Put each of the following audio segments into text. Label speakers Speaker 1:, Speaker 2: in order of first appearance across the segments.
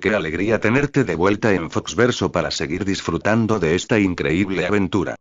Speaker 1: Qué alegría tenerte de vuelta en Foxverso para seguir disfrutando de esta increíble aventura.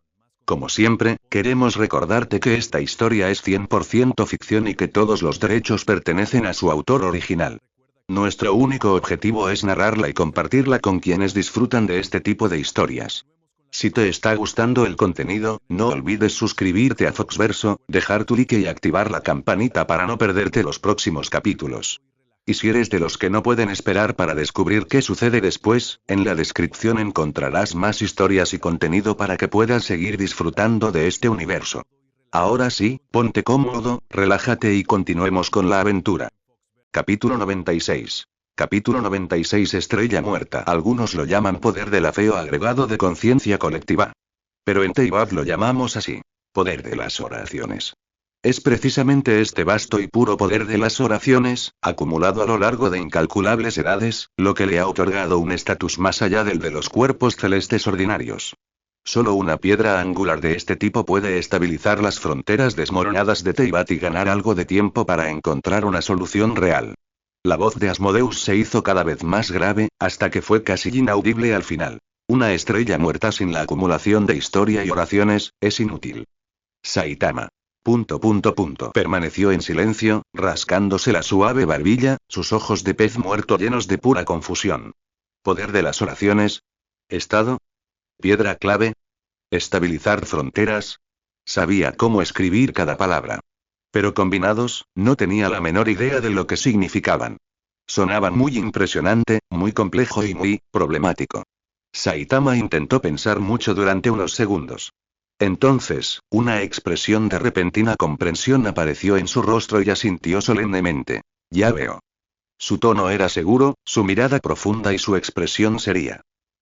Speaker 1: Como siempre, queremos recordarte que esta historia es 100% ficción y que todos los derechos pertenecen a su autor original. Nuestro único objetivo es narrarla y compartirla con quienes disfrutan de este tipo de historias. Si te está gustando el contenido, no olvides suscribirte a Foxverso, dejar tu like y activar la campanita para no perderte los próximos capítulos. Y si eres de los que no pueden esperar para descubrir qué sucede después, en la descripción encontrarás más historias y contenido para que puedas seguir disfrutando de este universo. Ahora sí, ponte cómodo, relájate y continuemos con la aventura. Capítulo 96. Capítulo 96 Estrella Muerta. Algunos lo llaman poder de la fe o agregado de conciencia colectiva. Pero en Teyvat lo llamamos así. Poder de las oraciones. Es precisamente este vasto y puro poder de las oraciones, acumulado a lo largo de incalculables edades, lo que le ha otorgado un estatus más allá del de los cuerpos celestes ordinarios. Solo una piedra angular de este tipo puede estabilizar las fronteras desmoronadas de Teyvat y ganar algo de tiempo para encontrar una solución real. La voz de Asmodeus se hizo cada vez más grave, hasta que fue casi inaudible al final. Una estrella muerta sin la acumulación de historia y oraciones, es inútil. Saitama. Permaneció en silencio, rascándose la suave barbilla, sus ojos de pez muerto llenos de pura confusión. Poder de las oraciones. Estado. Piedra clave. Estabilizar fronteras. Sabía cómo escribir cada palabra. Pero combinados, no tenía la menor idea de lo que significaban. Sonaban muy impresionante, muy complejo y muy problemático. Saitama intentó pensar mucho durante unos segundos. Entonces, una expresión de repentina comprensión apareció en su rostro y asintió solemnemente. Ya veo. Su tono era seguro, su mirada profunda y su expresión seria.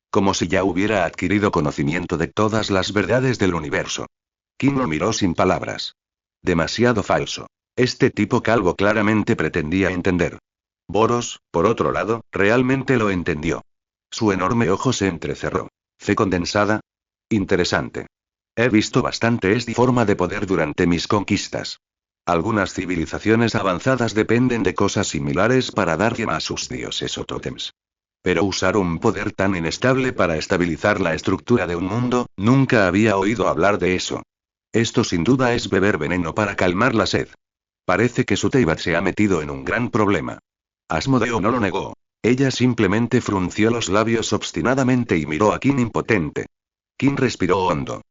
Speaker 1: Como si ya hubiera adquirido conocimiento de todas las verdades del universo. Kim lo miró sin palabras. Demasiado falso. Este tipo calvo claramente pretendía entender. Boros, por otro lado, realmente lo entendió. Su enorme ojo se entrecerró. ¿Fe condensada? Interesante. He visto bastante esta forma de poder durante mis conquistas. Algunas civilizaciones avanzadas dependen de cosas similares para dar llama a sus dioses o tótems. Pero usar un poder tan inestable para estabilizar la estructura de un mundo, nunca había oído hablar de eso. Esto sin duda es beber veneno para calmar la sed. Parece que su Teyvat se ha metido en un gran problema. Asmodeo no lo negó. Ella simplemente frunció los labios obstinadamente y miró a Kim impotente. Kim respiró hondo.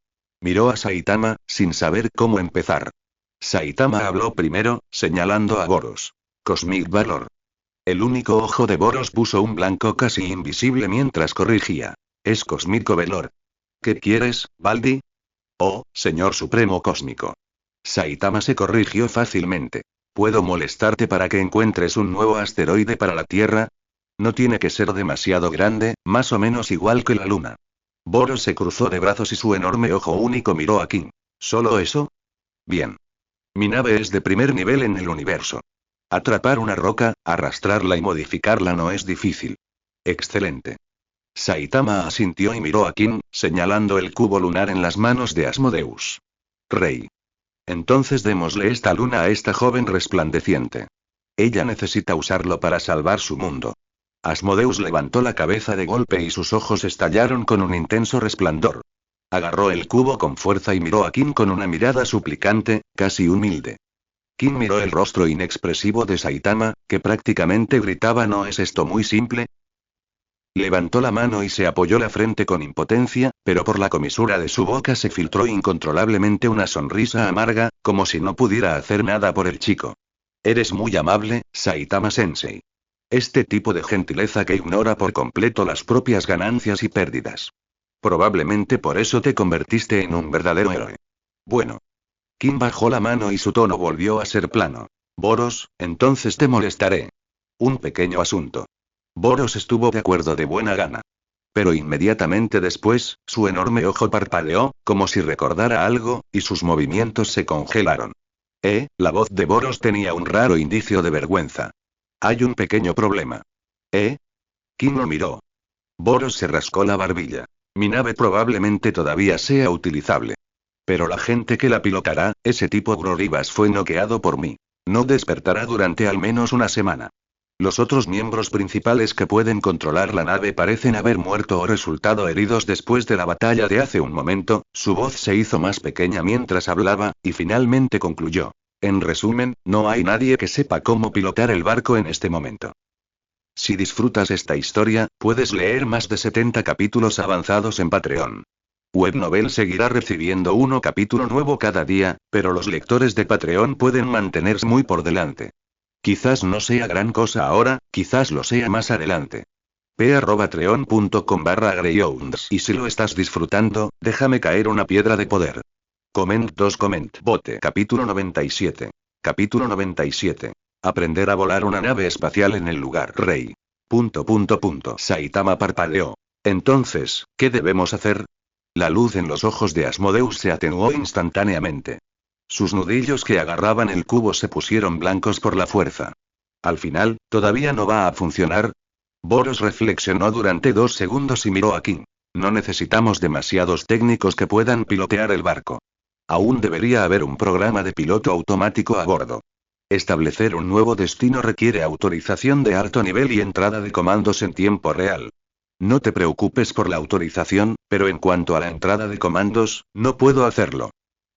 Speaker 1: Miró a Saitama, sin saber cómo empezar. Saitama habló primero, señalando a Boros. Cosmic Valor. El único ojo de Boros puso un blanco casi invisible mientras corrigía. Es Cósmico Valor. ¿Qué quieres, Baldi? Oh, señor supremo cósmico. Saitama se corrigió fácilmente. ¿Puedo molestarte para que encuentres un nuevo asteroide para la Tierra? No tiene que ser demasiado grande, más o menos igual que la Luna. Boros se cruzó de brazos y su enorme ojo único miró a Kim. ¿Solo eso? Bien. Mi nave es de primer nivel en el universo. Atrapar una roca, arrastrarla y modificarla no es difícil. Excelente. Saitama asintió y miró a Kim, señalando el cubo lunar en las manos de Asmodeus. Rey. Entonces démosle esta luna a esta joven resplandeciente. Ella necesita usarlo para salvar su mundo. Asmodeus levantó la cabeza de golpe y sus ojos estallaron con un intenso resplandor. Agarró el cubo con fuerza y miró a Kim con una mirada suplicante, casi humilde. Kim miró el rostro inexpresivo de Saitama, que prácticamente gritaba ¿no es esto muy simple? Levantó la mano y se apoyó la frente con impotencia, pero por la comisura de su boca se filtró incontrolablemente una sonrisa amarga, como si no pudiera hacer nada por el chico. Eres muy amable, Saitama-sensei. Este tipo de gentileza que ignora por completo las propias ganancias y pérdidas. Probablemente por eso te convertiste en un verdadero héroe. Bueno. Kim bajó la mano y su tono volvió a ser plano. Boros, entonces te molestaré. Un pequeño asunto. Boros estuvo de acuerdo de buena gana. Pero inmediatamente después, su enorme ojo parpadeó, como si recordara algo, y sus movimientos se congelaron. La voz de Boros tenía un raro indicio de vergüenza. Hay un pequeño problema. Kim lo miró. Boros se rascó la barbilla. Mi nave probablemente todavía sea utilizable. Pero la gente que la pilotará, ese tipo Groribas fue noqueado por mí. No despertará durante al menos una semana. Los otros miembros principales que pueden controlar la nave parecen haber muerto o resultado heridos después de la batalla de hace un momento. Su voz se hizo más pequeña mientras hablaba, y finalmente concluyó. En resumen, no hay nadie que sepa cómo pilotar el barco en este momento. Si disfrutas esta historia, puedes leer más de 70 capítulos avanzados en Patreon. Webnovel seguirá recibiendo un capítulo nuevo cada día, pero los lectores de Patreon pueden mantenerse muy por delante. Quizás no sea gran cosa ahora, quizás lo sea más adelante. p@patreon.com/greyhounds. Y si lo estás disfrutando, déjame caer una piedra de poder. Comment bote. Capítulo 97. Capítulo 97. Aprender a volar una nave espacial en el lugar rey. Saitama parpadeó. Entonces, ¿qué debemos hacer? La luz en los ojos de Asmodeus se atenuó instantáneamente. Sus nudillos que agarraban el cubo se pusieron blancos por la fuerza. Al final, ¿todavía no va a funcionar? Boros reflexionó durante 2 segundos y miró a King. No necesitamos demasiados técnicos que puedan pilotear el barco. Aún debería haber un programa de piloto automático a bordo. Establecer un nuevo destino requiere autorización de alto nivel y entrada de comandos en tiempo real. No te preocupes por la autorización, pero en cuanto a la entrada de comandos, no puedo hacerlo.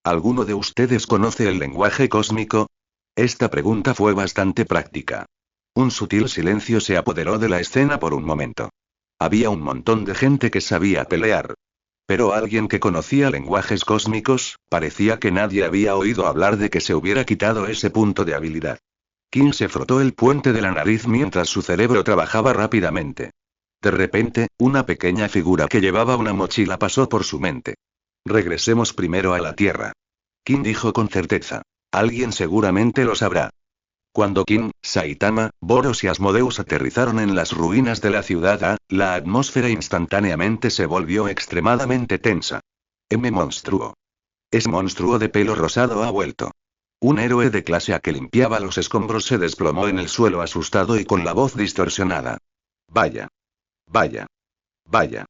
Speaker 1: ¿Alguno de ustedes conoce el lenguaje cósmico? Esta pregunta fue bastante práctica. Un sutil silencio se apoderó de la escena por un momento. Había un montón de gente que sabía pelear. Pero alguien que conocía lenguajes cósmicos, parecía que nadie había oído hablar de que se hubiera quitado ese punto de habilidad. King se frotó el puente de la nariz mientras su cerebro trabajaba rápidamente. De repente, una pequeña figura que llevaba una mochila pasó por su mente. Regresemos primero a la Tierra. King dijo con certeza. Alguien seguramente lo sabrá. Cuando King, Saitama, Boros y Asmodeus aterrizaron en las ruinas de la ciudad A, la atmósfera instantáneamente se volvió extremadamente tensa. Monstruo. Es monstruo de pelo rosado ha vuelto. Un héroe de clase A que limpiaba los escombros se desplomó en el suelo asustado y con la voz distorsionada. Vaya. Vaya. Vaya.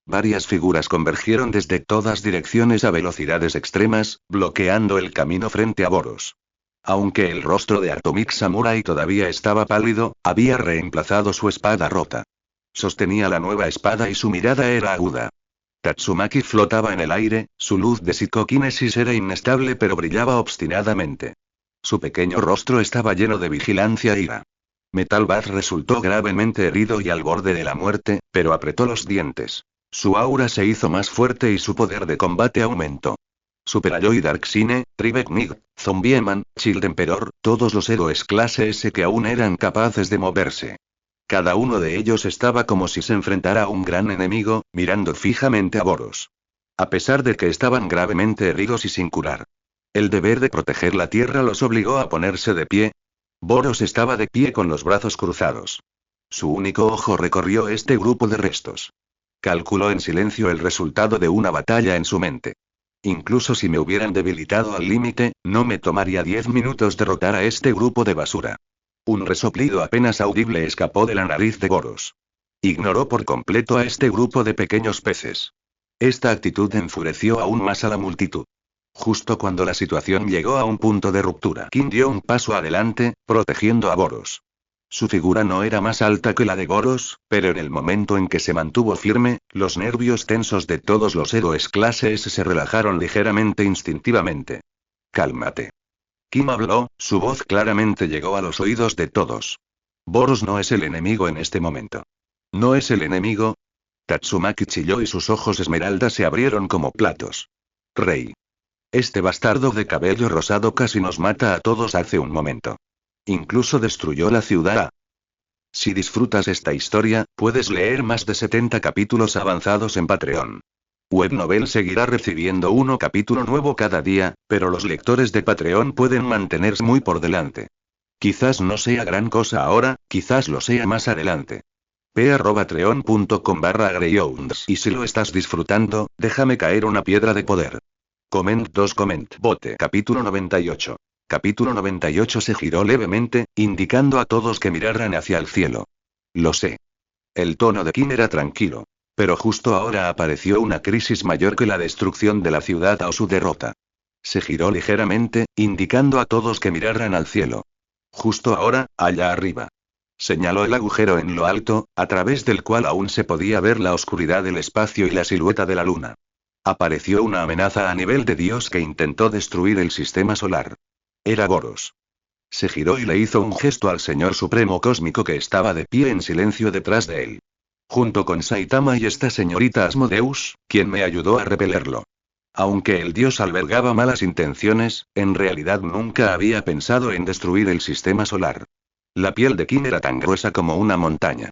Speaker 1: Varias figuras convergieron desde todas direcciones a velocidades extremas, bloqueando el camino frente a Boros. Aunque el rostro de Atomic Samurai todavía estaba pálido, había reemplazado su espada rota. Sostenía la nueva espada y su mirada era aguda. Tatsumaki flotaba en el aire, su luz de psicoquinesis era inestable pero brillaba obstinadamente. Su pequeño rostro estaba lleno de vigilancia e ira. Metal Bat resultó gravemente herido y al borde de la muerte, pero apretó los dientes. Su aura se hizo más fuerte y su poder de combate aumentó. Super Alloy Darksine, Tribeck Mig, Zombieman, Child Emperor, todos los héroes clase S que aún eran capaces de moverse. Cada uno de ellos estaba como si se enfrentara a un gran enemigo, mirando fijamente a Boros. A pesar de que estaban gravemente heridos y sin curar. El deber de proteger la tierra los obligó a ponerse de pie. Boros estaba de pie con los brazos cruzados. Su único ojo recorrió este grupo de restos. Calculó en silencio el resultado de una batalla en su mente. Incluso si me hubieran debilitado al límite, no me tomaría 10 minutos derrotar a este grupo de basura. Un resoplido apenas audible escapó de la nariz de Boros. Ignoró por completo a este grupo de pequeños peces. Esta actitud enfureció aún más a la multitud. Justo cuando la situación llegó a un punto de ruptura, King dio un paso adelante, protegiendo a Boros. Su figura no era más alta que la de Boros, pero en el momento en que se mantuvo firme, los nervios tensos de todos los héroes clase S se relajaron ligeramente instintivamente. Cálmate. Kim habló, su voz claramente llegó a los oídos de todos. Boros no es el enemigo en este momento. ¿No es el enemigo? Tatsumaki chilló y sus ojos esmeralda se abrieron como platos. Rey. Este bastardo de cabello rosado casi nos mata a todos hace un momento. Incluso destruyó la ciudad A. Si disfrutas esta historia, puedes leer más de 70 capítulos avanzados en Patreon. Webnovel seguirá recibiendo un capítulo nuevo cada día, pero los lectores de Patreon pueden mantenerse muy por delante. Quizás no sea gran cosa ahora, quizás lo sea más adelante. p@patreon.com/greyhounds. Y si lo estás disfrutando, déjame caer una piedra de poder. Comment bote. Capítulo 98. Capítulo 98 se giró levemente, indicando a todos que miraran hacia el cielo. Lo sé. El tono de Kim era tranquilo. Pero justo ahora apareció una crisis mayor que la destrucción de la ciudad o su derrota. Se giró ligeramente, indicando a todos que miraran al cielo. Justo ahora, allá arriba. Señaló el agujero en lo alto, a través del cual aún se podía ver la oscuridad del espacio y la silueta de la luna. Apareció una amenaza a nivel de Dios que intentó destruir el sistema solar. Era Boros. Se giró y le hizo un gesto al Señor Supremo Cósmico que estaba de pie en silencio detrás de él. Junto con Saitama y esta señorita Asmodeus, quien me ayudó a repelerlo. Aunque el dios albergaba malas intenciones, en realidad nunca había pensado en destruir el sistema solar. La piel de Kim era tan gruesa como una montaña.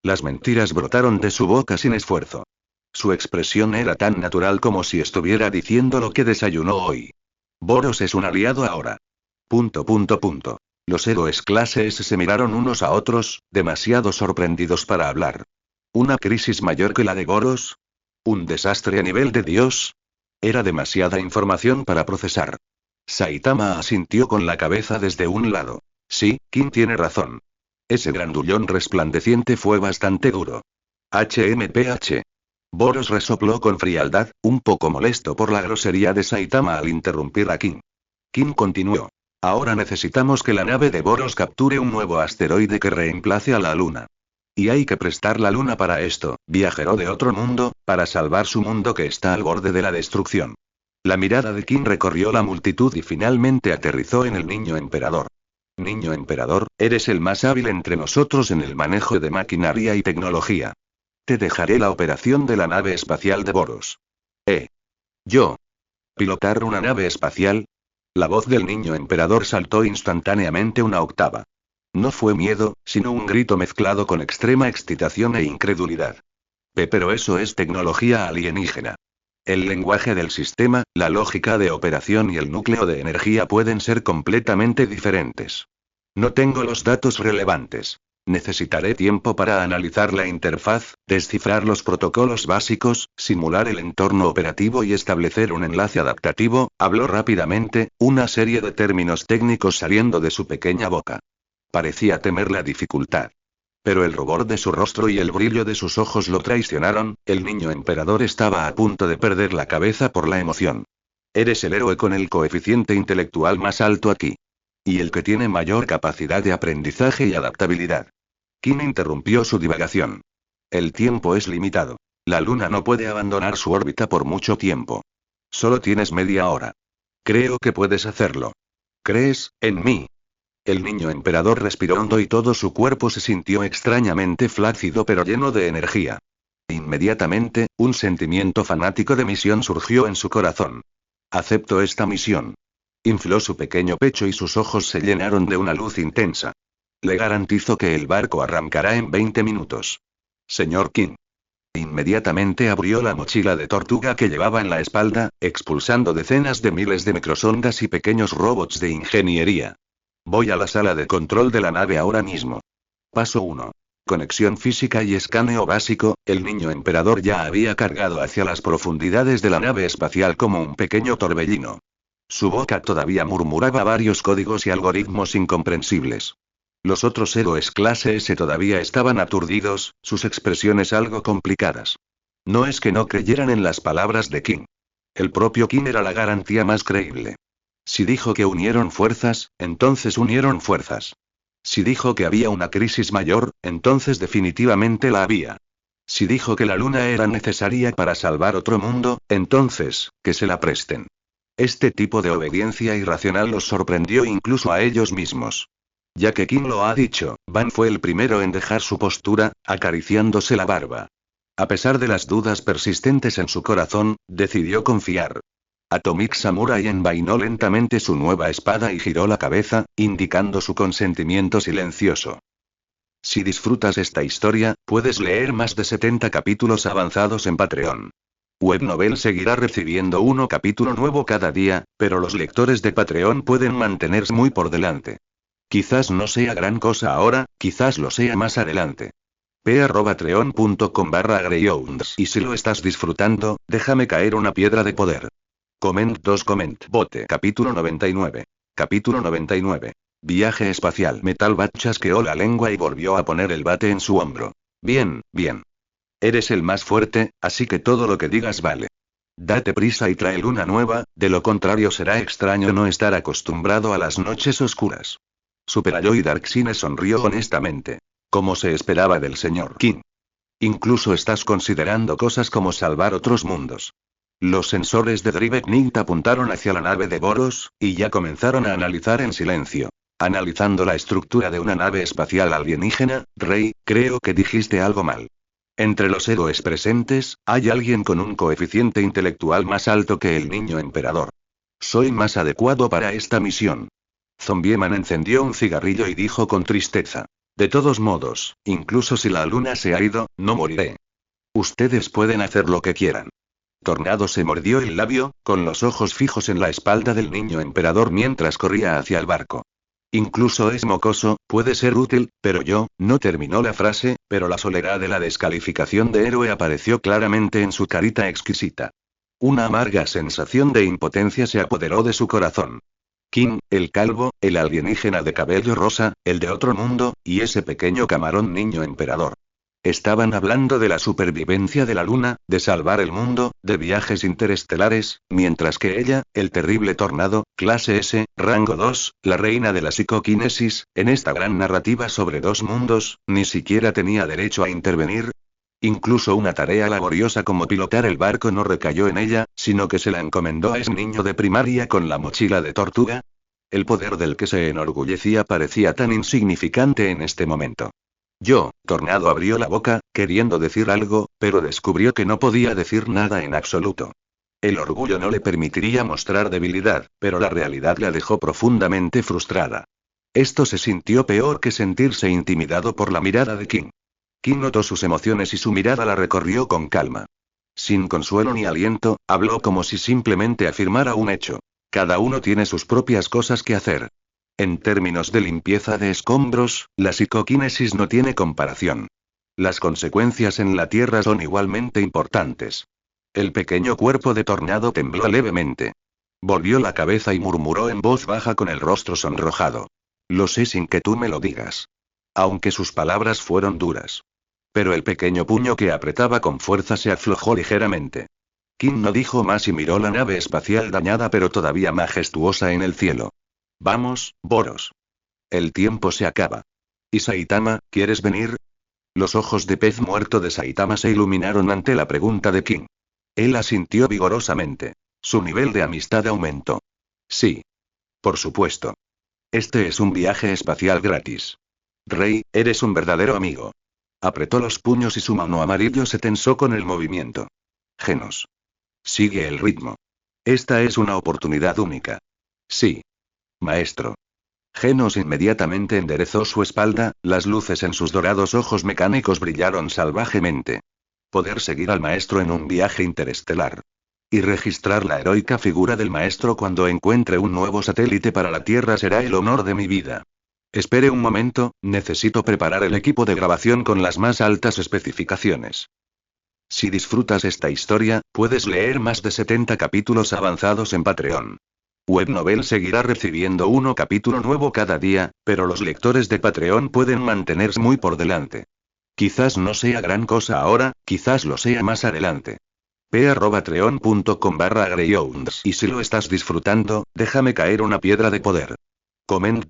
Speaker 1: Las mentiras brotaron de su boca sin esfuerzo. Su expresión era tan natural como si estuviera diciendo lo que desayunó hoy. Boros es un aliado ahora. ... Los héroes clase S se miraron unos a otros, demasiado sorprendidos para hablar. ¿Una crisis mayor que la de Boros? ¿Un desastre a nivel de Dios? Era demasiada información para procesar. Saitama asintió con la cabeza desde un lado. Sí, Kim tiene razón. Ese grandullón resplandeciente fue bastante duro. HMPH. Boros resopló con frialdad, un poco molesto por la grosería de Saitama al interrumpir a Kim. Kim continuó. Ahora necesitamos que la nave de Boros capture un nuevo asteroide que reemplace a la Luna. Y hay que prestar la Luna para esto, viajero de otro mundo, para salvar su mundo que está al borde de la destrucción. La mirada de Kim recorrió la multitud y finalmente aterrizó en el niño emperador. Niño emperador, eres el más hábil entre nosotros en el manejo de maquinaria y tecnología. Te dejaré la operación de la nave espacial de Boros. ¿Yo? ¿Pilotar una nave espacial? La voz del niño emperador saltó instantáneamente una octava. No fue miedo, sino un grito mezclado con extrema excitación e incredulidad. Pero eso es tecnología alienígena. El lenguaje del sistema, la lógica de operación y el núcleo de energía pueden ser completamente diferentes. No tengo los datos relevantes. Necesitaré tiempo para analizar la interfaz, descifrar los protocolos básicos, simular el entorno operativo y establecer un enlace adaptativo, habló rápidamente, una serie de términos técnicos saliendo de su pequeña boca. Parecía temer la dificultad. Pero el rubor de su rostro y el brillo de sus ojos lo traicionaron, el niño emperador estaba a punto de perder la cabeza por la emoción. Eres el héroe con el coeficiente intelectual más alto aquí. Y el que tiene mayor capacidad de aprendizaje y adaptabilidad. Kim interrumpió su divagación. El tiempo es limitado. La Luna no puede abandonar su órbita por mucho tiempo. Solo tienes media hora. Creo que puedes hacerlo. ¿Crees en mí? El niño emperador respiró hondo y todo su cuerpo se sintió extrañamente flácido pero lleno de energía. Inmediatamente, un sentimiento fanático de misión surgió en su corazón. Acepto esta misión. Infló su pequeño pecho y sus ojos se llenaron de una luz intensa. Le garantizo que el barco arrancará en 20 minutos. Señor Kim. Inmediatamente abrió la mochila de tortuga que llevaba en la espalda, expulsando decenas de miles de microsondas y pequeños robots de ingeniería. Voy a la sala de control de la nave ahora mismo. Paso 1. Conexión física y escaneo básico. El niño emperador ya había cargado hacia las profundidades de la nave espacial como un pequeño torbellino. Su boca todavía murmuraba varios códigos y algoritmos incomprensibles. Los otros héroes clase S todavía estaban aturdidos, sus expresiones algo complicadas. No es que no creyeran en las palabras de Kim. El propio Kim era la garantía más creíble. Si dijo que unieron fuerzas, entonces unieron fuerzas. Si dijo que había una crisis mayor, entonces definitivamente la había. Si dijo que la Luna era necesaria para salvar otro mundo, entonces, que se la presten. Este tipo de obediencia irracional los sorprendió incluso a ellos mismos. Ya que Kim lo ha dicho, Van fue el primero en dejar su postura, acariciándose la barba. A pesar de las dudas persistentes en su corazón, decidió confiar. Atomic Samurai envainó lentamente su nueva espada y giró la cabeza, indicando su consentimiento silencioso. Si disfrutas esta historia, puedes leer más de 70 capítulos avanzados en Patreon. Webnovel seguirá recibiendo un capítulo nuevo cada día, pero los lectores de Patreon pueden mantenerse muy por delante. Quizás no sea gran cosa ahora, quizás lo sea más adelante. p@patreon.com/greyhounds. Y si lo estás disfrutando, déjame caer una piedra de poder. Comment bote. Capítulo 99. Capítulo 99. Viaje espacial. Metal Bat chasqueó la lengua y volvió a poner el bate en su hombro. Bien, bien. Eres el más fuerte, así que todo lo que digas vale. Date prisa y trae luna nueva, de lo contrario será extraño no estar acostumbrado a las noches oscuras. Super Aloy Darkseid sonrió honestamente. Como se esperaba del señor King. Incluso estás considerando cosas como salvar otros mundos. Los sensores de DriveKnight apuntaron hacia la nave de Boros, y ya comenzaron a analizar en silencio. Analizando la estructura de una nave espacial alienígena, Rey, creo que dijiste algo mal. Entre los héroes presentes, hay alguien con un coeficiente intelectual más alto que el niño emperador. Soy más adecuado para esta misión. Zombieman encendió un cigarrillo y dijo con tristeza. De todos modos, incluso si la luna se ha ido, no moriré. Ustedes pueden hacer lo que quieran. Tornado se mordió el labio, con los ojos fijos en la espalda del niño emperador mientras corría hacia el barco. Incluso es mocoso, puede ser útil, pero yo, no terminó la frase, pero la soledad de la descalificación de héroe apareció claramente en su carita exquisita. Una amarga sensación de impotencia se apoderó de su corazón. King, el calvo, el alienígena de cabello rosa, el de otro mundo, y ese pequeño camarón niño emperador. Estaban hablando de la supervivencia de la luna, de salvar el mundo, de viajes interestelares, mientras que ella, el terrible tornado, clase S, rango 2, la reina de la psicoquinesis, en esta gran narrativa sobre dos mundos, ni siquiera tenía derecho a intervenir. Incluso una tarea laboriosa como pilotar el barco no recayó en ella, sino que se la encomendó a ese niño de primaria con la mochila de tortuga. El poder del que se enorgullecía parecía tan insignificante en este momento. Tornado abrió la boca, queriendo decir algo, pero descubrió que no podía decir nada en absoluto. El orgullo no le permitiría mostrar debilidad, pero la realidad la dejó profundamente frustrada. Esto se sintió peor que sentirse intimidado por la mirada de King. King notó sus emociones y su mirada la recorrió con calma. Sin consuelo ni aliento, habló como si simplemente afirmara un hecho. Cada uno tiene sus propias cosas que hacer. En términos de limpieza de escombros, la psicoquinesis no tiene comparación. Las consecuencias en la Tierra son igualmente importantes. El pequeño cuerpo de Tornado tembló levemente. Volvió la cabeza y murmuró en voz baja con el rostro sonrojado. Lo sé sin que tú me lo digas. Aunque sus palabras fueron duras. Pero el pequeño puño que apretaba con fuerza se aflojó ligeramente. King no dijo más y miró la nave espacial dañada pero todavía majestuosa en el cielo. Vamos, Boros. El tiempo se acaba. ¿Y Saitama, quieres venir? Los ojos de pez muerto de Saitama se iluminaron ante la pregunta de King. Él asintió vigorosamente. Su nivel de amistad aumentó. Sí. Por supuesto. Este es un viaje espacial gratis. Rey, eres un verdadero amigo. Apretó los puños y su mano amarillo se tensó con el movimiento. Genos. Sigue el ritmo. Esta es una oportunidad única. Sí. Maestro. Genos inmediatamente enderezó su espalda, las luces en sus dorados ojos mecánicos brillaron salvajemente. Poder seguir al maestro en un viaje interestelar. Y registrar la heroica figura del maestro cuando encuentre un nuevo satélite para la Tierra será el honor de mi vida. Espere un momento, necesito preparar el equipo de grabación con las más altas especificaciones. Si disfrutas esta historia, puedes leer más de 70 capítulos avanzados en Patreon. Webnovel seguirá recibiendo un capítulo nuevo cada día, pero los lectores de Patreon pueden mantenerse muy por delante. Quizás no sea gran cosa ahora, quizás lo sea más adelante. patreon.com/greyhounds y si lo estás disfrutando, déjame caer una piedra de poder. Comment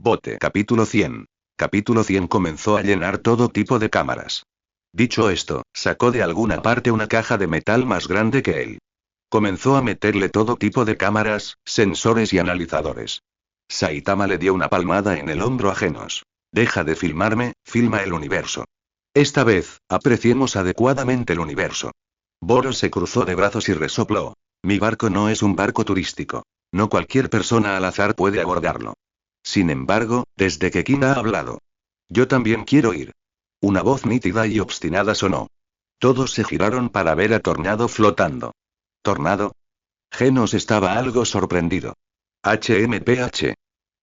Speaker 1: bote. Capítulo 100. Capítulo 100 comenzó a llenar todo tipo de cámaras. Dicho esto, sacó de alguna parte una caja de metal más grande que él. Comenzó a meterle todo tipo de cámaras, sensores y analizadores. Saitama le dio una palmada en el hombro a Genos. Deja de filmarme, filma el universo. Esta vez, apreciemos adecuadamente el universo. Boros se cruzó de brazos y resopló. Mi barco no es un barco turístico. No cualquier persona al azar puede abordarlo. Sin embargo, desde que King ha hablado. Yo también quiero ir. Una voz nítida y obstinada sonó. Todos se giraron para ver a Tornado flotando. ¿Tornado? Genos estaba algo sorprendido. HMPH.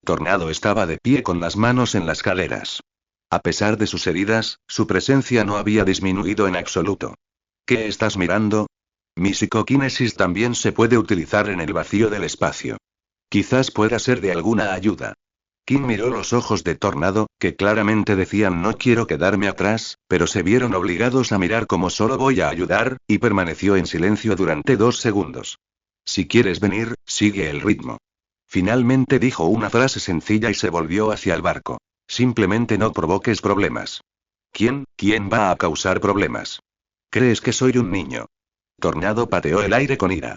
Speaker 1: Tornado estaba de pie con las manos en las caderas. A pesar de sus heridas, su presencia no había disminuido en absoluto. ¿Qué estás mirando? Mi psicoquinesis también se puede utilizar en el vacío del espacio. Quizás pueda ser de alguna ayuda. King miró los ojos de Tornado, que claramente decían no quiero quedarme atrás, pero se vieron obligados a mirar como solo voy a ayudar, y permaneció en silencio durante 2 segundos. Si quieres venir, sigue el ritmo. Finalmente dijo una frase sencilla y se volvió hacia el barco. Simplemente no provoques problemas. ¿Quién va a causar problemas? ¿Crees que soy un niño? Tornado pateó el aire con ira.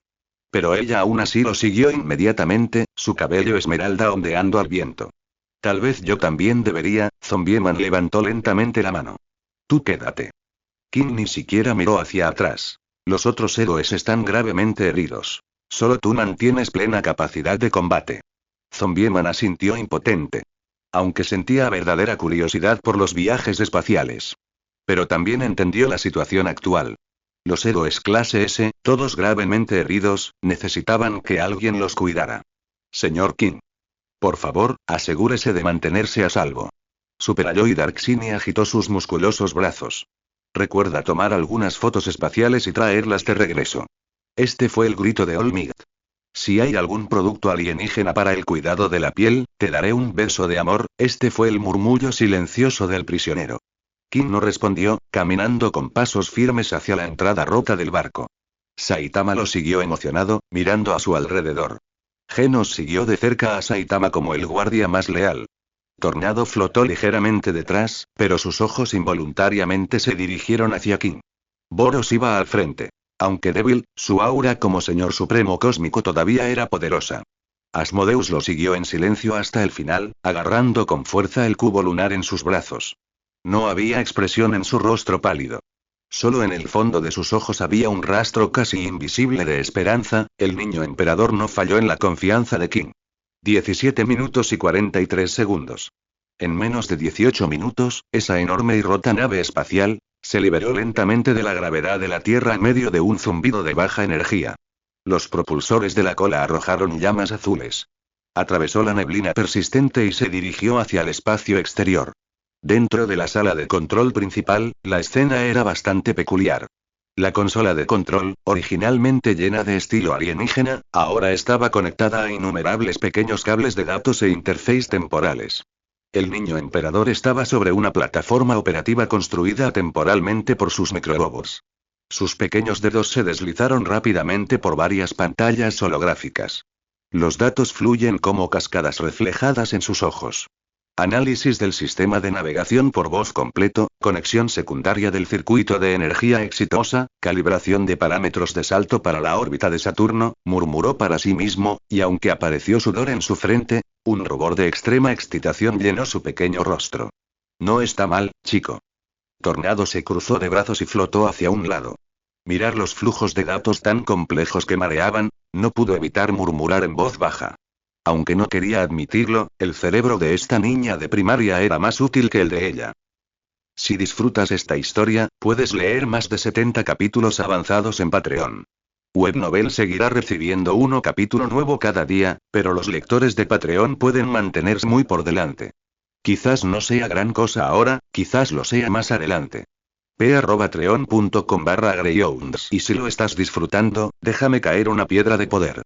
Speaker 1: Pero ella aún así lo siguió inmediatamente, su cabello esmeralda ondeando al viento. Tal vez yo también debería, Zombieman levantó lentamente la mano. Tú quédate. King ni siquiera miró hacia atrás. Los otros héroes están gravemente heridos. Solo tú mantienes plena capacidad de combate. Zombieman asintió impotente. Aunque sentía verdadera curiosidad por los viajes espaciales. Pero también entendió la situación actual. Los héroes clase S, todos gravemente heridos, necesitaban que alguien los cuidara. Señor King. Por favor, asegúrese de mantenerse a salvo. Super Alloy Darkseid agitó sus musculosos brazos. Recuerda tomar algunas fotos espaciales y traerlas de regreso. Este fue el grito de Olmigt. Si hay algún producto alienígena para el cuidado de la piel, te daré un beso de amor. Este fue el murmullo silencioso del prisionero. King no respondió, caminando con pasos firmes hacia la entrada rota del barco. Saitama lo siguió emocionado, mirando a su alrededor. Genos siguió de cerca a Saitama como el guardia más leal. Tornado flotó ligeramente detrás, pero sus ojos involuntariamente se dirigieron hacia King. Boros iba al frente. Aunque débil, su aura como señor supremo cósmico todavía era poderosa. Asmodeus lo siguió en silencio hasta el final, agarrando con fuerza el cubo lunar en sus brazos. No había expresión en su rostro pálido. Solo en el fondo de sus ojos había un rastro casi invisible de esperanza. El niño emperador no falló en la confianza de King. 17 minutos y 43 segundos. En menos de 18 minutos, esa enorme y rota nave espacial se liberó lentamente de la gravedad de la Tierra en medio de un zumbido de baja energía. Los propulsores de la cola arrojaron llamas azules. Atravesó la neblina persistente y se dirigió hacia el espacio exterior. Dentro de la sala de control principal, la escena era bastante peculiar. La consola de control, originalmente llena de estilo alienígena, ahora estaba conectada a innumerables pequeños cables de datos e interface temporales. El niño emperador estaba sobre una plataforma operativa construida temporalmente por sus microrobots. Sus pequeños dedos se deslizaron rápidamente por varias pantallas holográficas. Los datos fluyen como cascadas reflejadas en sus ojos. Análisis del sistema de navegación por voz completo, conexión secundaria del circuito de energía exitosa, calibración de parámetros de salto para la órbita de Saturno, murmuró para sí mismo, y aunque apareció sudor en su frente, un rubor de extrema excitación llenó su pequeño rostro. No está mal, chico. Tornado se cruzó de brazos y flotó hacia un lado. Mirar los flujos de datos tan complejos que mareaban, no pudo evitar murmurar en voz baja. Aunque no quería admitirlo, el cerebro de esta niña de primaria era más útil que el de ella. Si disfrutas esta historia, puedes leer más de 70 capítulos avanzados en Patreon. Webnovel seguirá recibiendo un capítulo nuevo cada día, pero los lectores de Patreon pueden mantenerse muy por delante. Quizás no sea gran cosa ahora, quizás lo sea más adelante. p@patreon.com/greyhounds. Y si lo estás disfrutando, déjame caer una piedra de poder.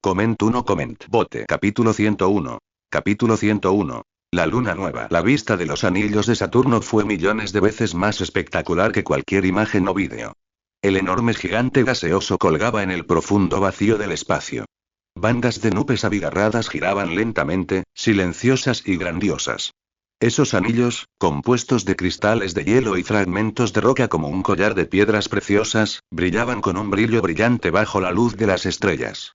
Speaker 1: Comment 1 Comment Bote Capítulo 101. Capítulo 101. La luna nueva. La vista de los anillos de Saturno fue millones de veces más espectacular que cualquier imagen o vídeo. El enorme gigante gaseoso colgaba en el profundo vacío del espacio. Bandas de nubes abigarradas giraban lentamente, silenciosas y grandiosas. Esos anillos, compuestos de cristales de hielo y fragmentos de roca como un collar de piedras preciosas, brillaban con un brillo brillante bajo la luz de las estrellas.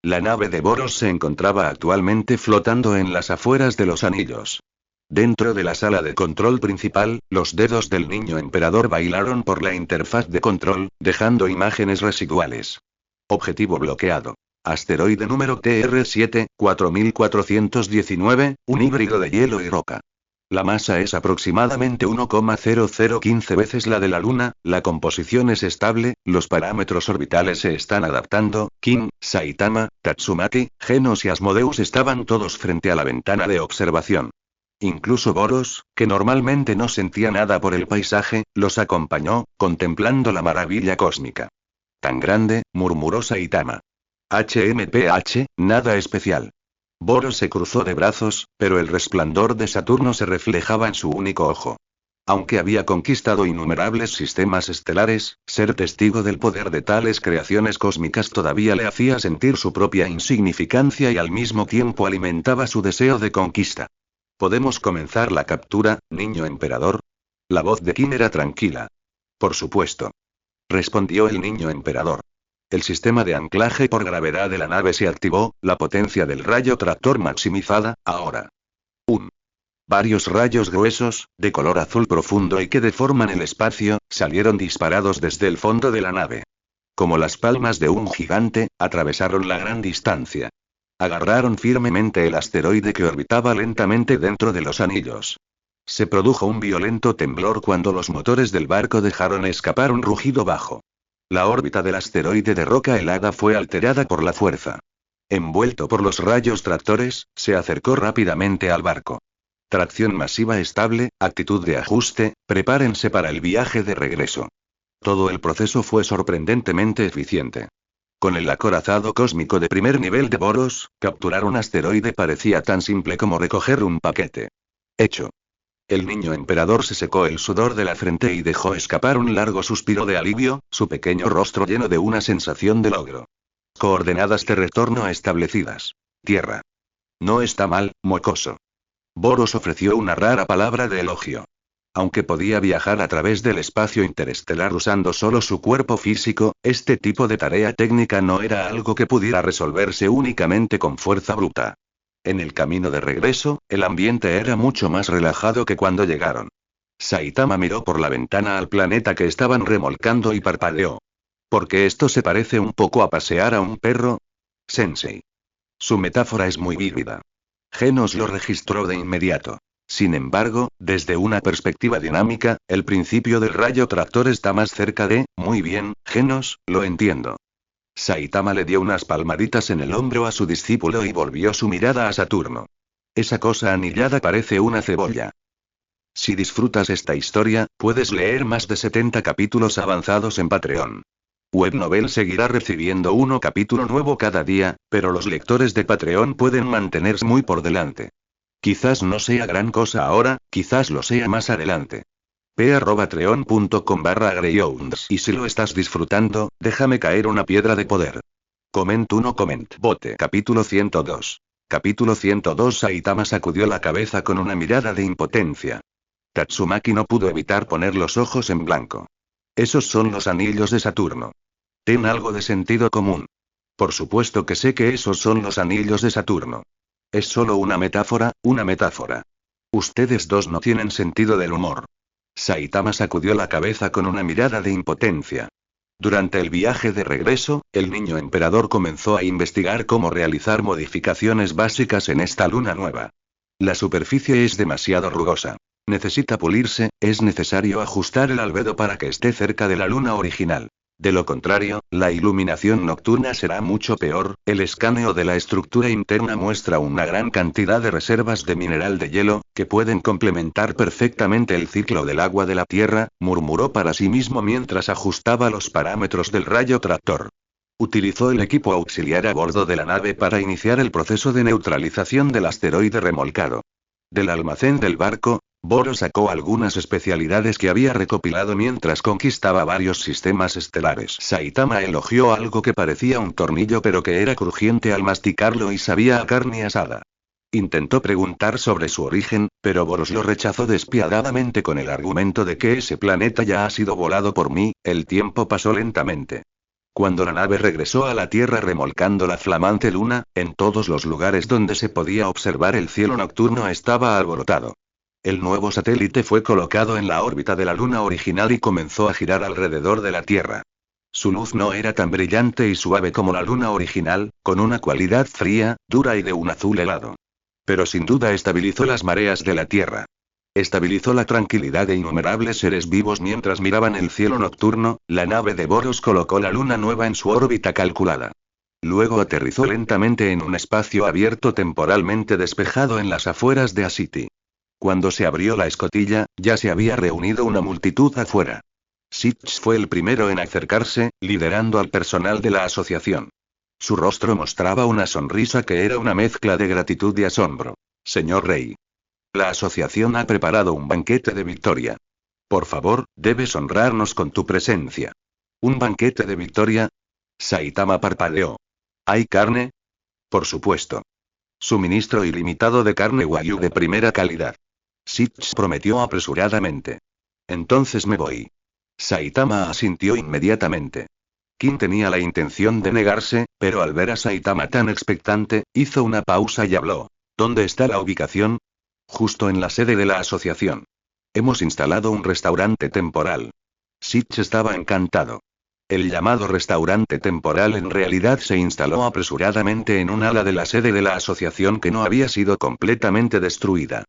Speaker 1: La nave de Boros se encontraba actualmente flotando en las afueras de los anillos. Dentro de la sala de control principal, los dedos del niño emperador bailaron por la interfaz de control, dejando imágenes residuales. Objetivo bloqueado. Asteroide número TR7, 4419, un híbrido de hielo y roca. La masa es aproximadamente 1,0015 veces la de la Luna, la composición es estable, los parámetros orbitales se están adaptando. King, Saitama, Tatsumaki, Genos y Asmodeus estaban todos frente a la ventana de observación. Incluso Boros, que normalmente no sentía nada por el paisaje, los acompañó, contemplando la maravilla cósmica. Tan grande, murmuró Saitama. HMPH, nada especial. Boros se cruzó de brazos, pero el resplandor de Saturno se reflejaba en su único ojo. Aunque había conquistado innumerables sistemas estelares, ser testigo del poder de tales creaciones cósmicas todavía le hacía sentir su propia insignificancia y al mismo tiempo alimentaba su deseo de conquista. ¿Podemos comenzar la captura, niño emperador? La voz de Kim era tranquila. Por supuesto. Respondió el niño emperador. El sistema de anclaje por gravedad de la nave se activó, la potencia del rayo tractor maximizada, ahora. Varios rayos gruesos, de color azul profundo y que deforman el espacio, salieron disparados desde el fondo de la nave. Como las palmas de un gigante, atravesaron la gran distancia. Agarraron firmemente el asteroide que orbitaba lentamente dentro de los anillos. Se produjo un violento temblor cuando los motores del barco dejaron escapar un rugido bajo. La órbita del asteroide de roca helada fue alterada por la fuerza. Envuelto por los rayos tractores, se acercó rápidamente al barco. Tracción masiva estable, actitud de ajuste, prepárense para el viaje de regreso. Todo el proceso fue sorprendentemente eficiente. Con el acorazado cósmico de primer nivel de Boros, capturar un asteroide parecía tan simple como recoger un paquete. Hecho. El niño emperador se secó el sudor de la frente y dejó escapar un largo suspiro de alivio, su pequeño rostro lleno de una sensación de logro. Coordenadas de retorno establecidas. Tierra. No está mal, mocoso. Boros ofreció una rara palabra de elogio. Aunque podía viajar a través del espacio interestelar usando solo su cuerpo físico, este tipo de tarea técnica no era algo que pudiera resolverse únicamente con fuerza bruta. En el camino de regreso, el ambiente era mucho más relajado que cuando llegaron. Saitama miró por la ventana al planeta que estaban remolcando y parpadeó. ¿Por qué esto se parece un poco a pasear a un perro? Sensei. Su metáfora es muy vívida. Genos lo registró de inmediato. Sin embargo, desde una perspectiva dinámica, el principio del rayo tractor está más cerca de, muy bien, Genos, lo entiendo. Saitama le dio unas palmaditas en el hombro a su discípulo y volvió su mirada a Saturno. Esa cosa anillada parece una cebolla. Si disfrutas esta historia, puedes leer más de 70 capítulos avanzados en Patreon. Webnovel seguirá recibiendo un capítulo nuevo cada día, pero los lectores de Patreon pueden mantenerse muy por delante. Quizás no sea gran cosa ahora, quizás lo sea más adelante. p@patreon.com/greyhounds. Y si lo estás disfrutando, déjame caer una piedra de poder. Comment 1 comment bote. Capítulo 102. Capítulo 102. Saitama sacudió la cabeza con una mirada de impotencia. Tatsumaki no pudo evitar poner los ojos en blanco. Esos son los anillos de Saturno. Ten algo de sentido común. Por supuesto que sé que esos son los anillos de Saturno. Es solo una metáfora, una metáfora. Ustedes dos no tienen sentido del humor. Saitama sacudió la cabeza con una mirada de impotencia. Durante el viaje de regreso, el niño emperador comenzó a investigar cómo realizar modificaciones básicas en esta luna nueva. La superficie es demasiado rugosa. Necesita pulirse, es necesario ajustar el albedo para que esté cerca de la luna original. De lo contrario, la iluminación nocturna será mucho peor. El escaneo de la estructura interna muestra una gran cantidad de reservas de mineral de hielo, que pueden complementar perfectamente el ciclo del agua de la Tierra, murmuró para sí mismo mientras ajustaba los parámetros del rayo tractor. Utilizó el equipo auxiliar a bordo de la nave para iniciar el proceso de neutralización del asteroide remolcado. Del almacén del barco, Boros sacó algunas especialidades que había recopilado mientras conquistaba varios sistemas estelares. Saitama elogió algo que parecía un tornillo pero que era crujiente al masticarlo y sabía a carne asada. Intentó preguntar sobre su origen, pero Boros lo rechazó despiadadamente con el argumento de que ese planeta ya ha sido volado por mí. El tiempo pasó lentamente. Cuando la nave regresó a la Tierra remolcando la flamante luna, en todos los lugares donde se podía observar el cielo nocturno estaba alborotado. El nuevo satélite fue colocado en la órbita de la luna original y comenzó a girar alrededor de la Tierra. Su luz no era tan brillante y suave como la luna original, con una cualidad fría, dura y de un azul helado. Pero sin duda estabilizó las mareas de la Tierra. Estabilizó la tranquilidad de innumerables seres vivos mientras miraban el cielo nocturno. La nave de Boros colocó la luna nueva en su órbita calculada. Luego aterrizó lentamente en un espacio abierto temporalmente despejado en las afueras de Asiti. Cuando se abrió la escotilla, ya se había reunido una multitud afuera. Sitch fue el primero en acercarse, liderando al personal de la asociación. Su rostro mostraba una sonrisa que era una mezcla de gratitud y asombro. Señor Rey. La asociación ha preparado un banquete de victoria. Por favor, debes honrarnos con tu presencia. ¿Un banquete de victoria? Saitama parpadeó. ¿Hay carne? Por supuesto. Suministro ilimitado de carne wagyu de primera calidad. Sitch prometió apresuradamente. Entonces me voy. Saitama asintió inmediatamente. Kin tenía la intención de negarse, pero al ver a Saitama tan expectante, hizo una pausa y habló. ¿Dónde está la ubicación? Justo en la sede de la asociación. Hemos instalado un restaurante temporal. Sitch estaba encantado. El llamado restaurante temporal en realidad se instaló apresuradamente en un ala de la sede de la asociación que no había sido completamente destruida.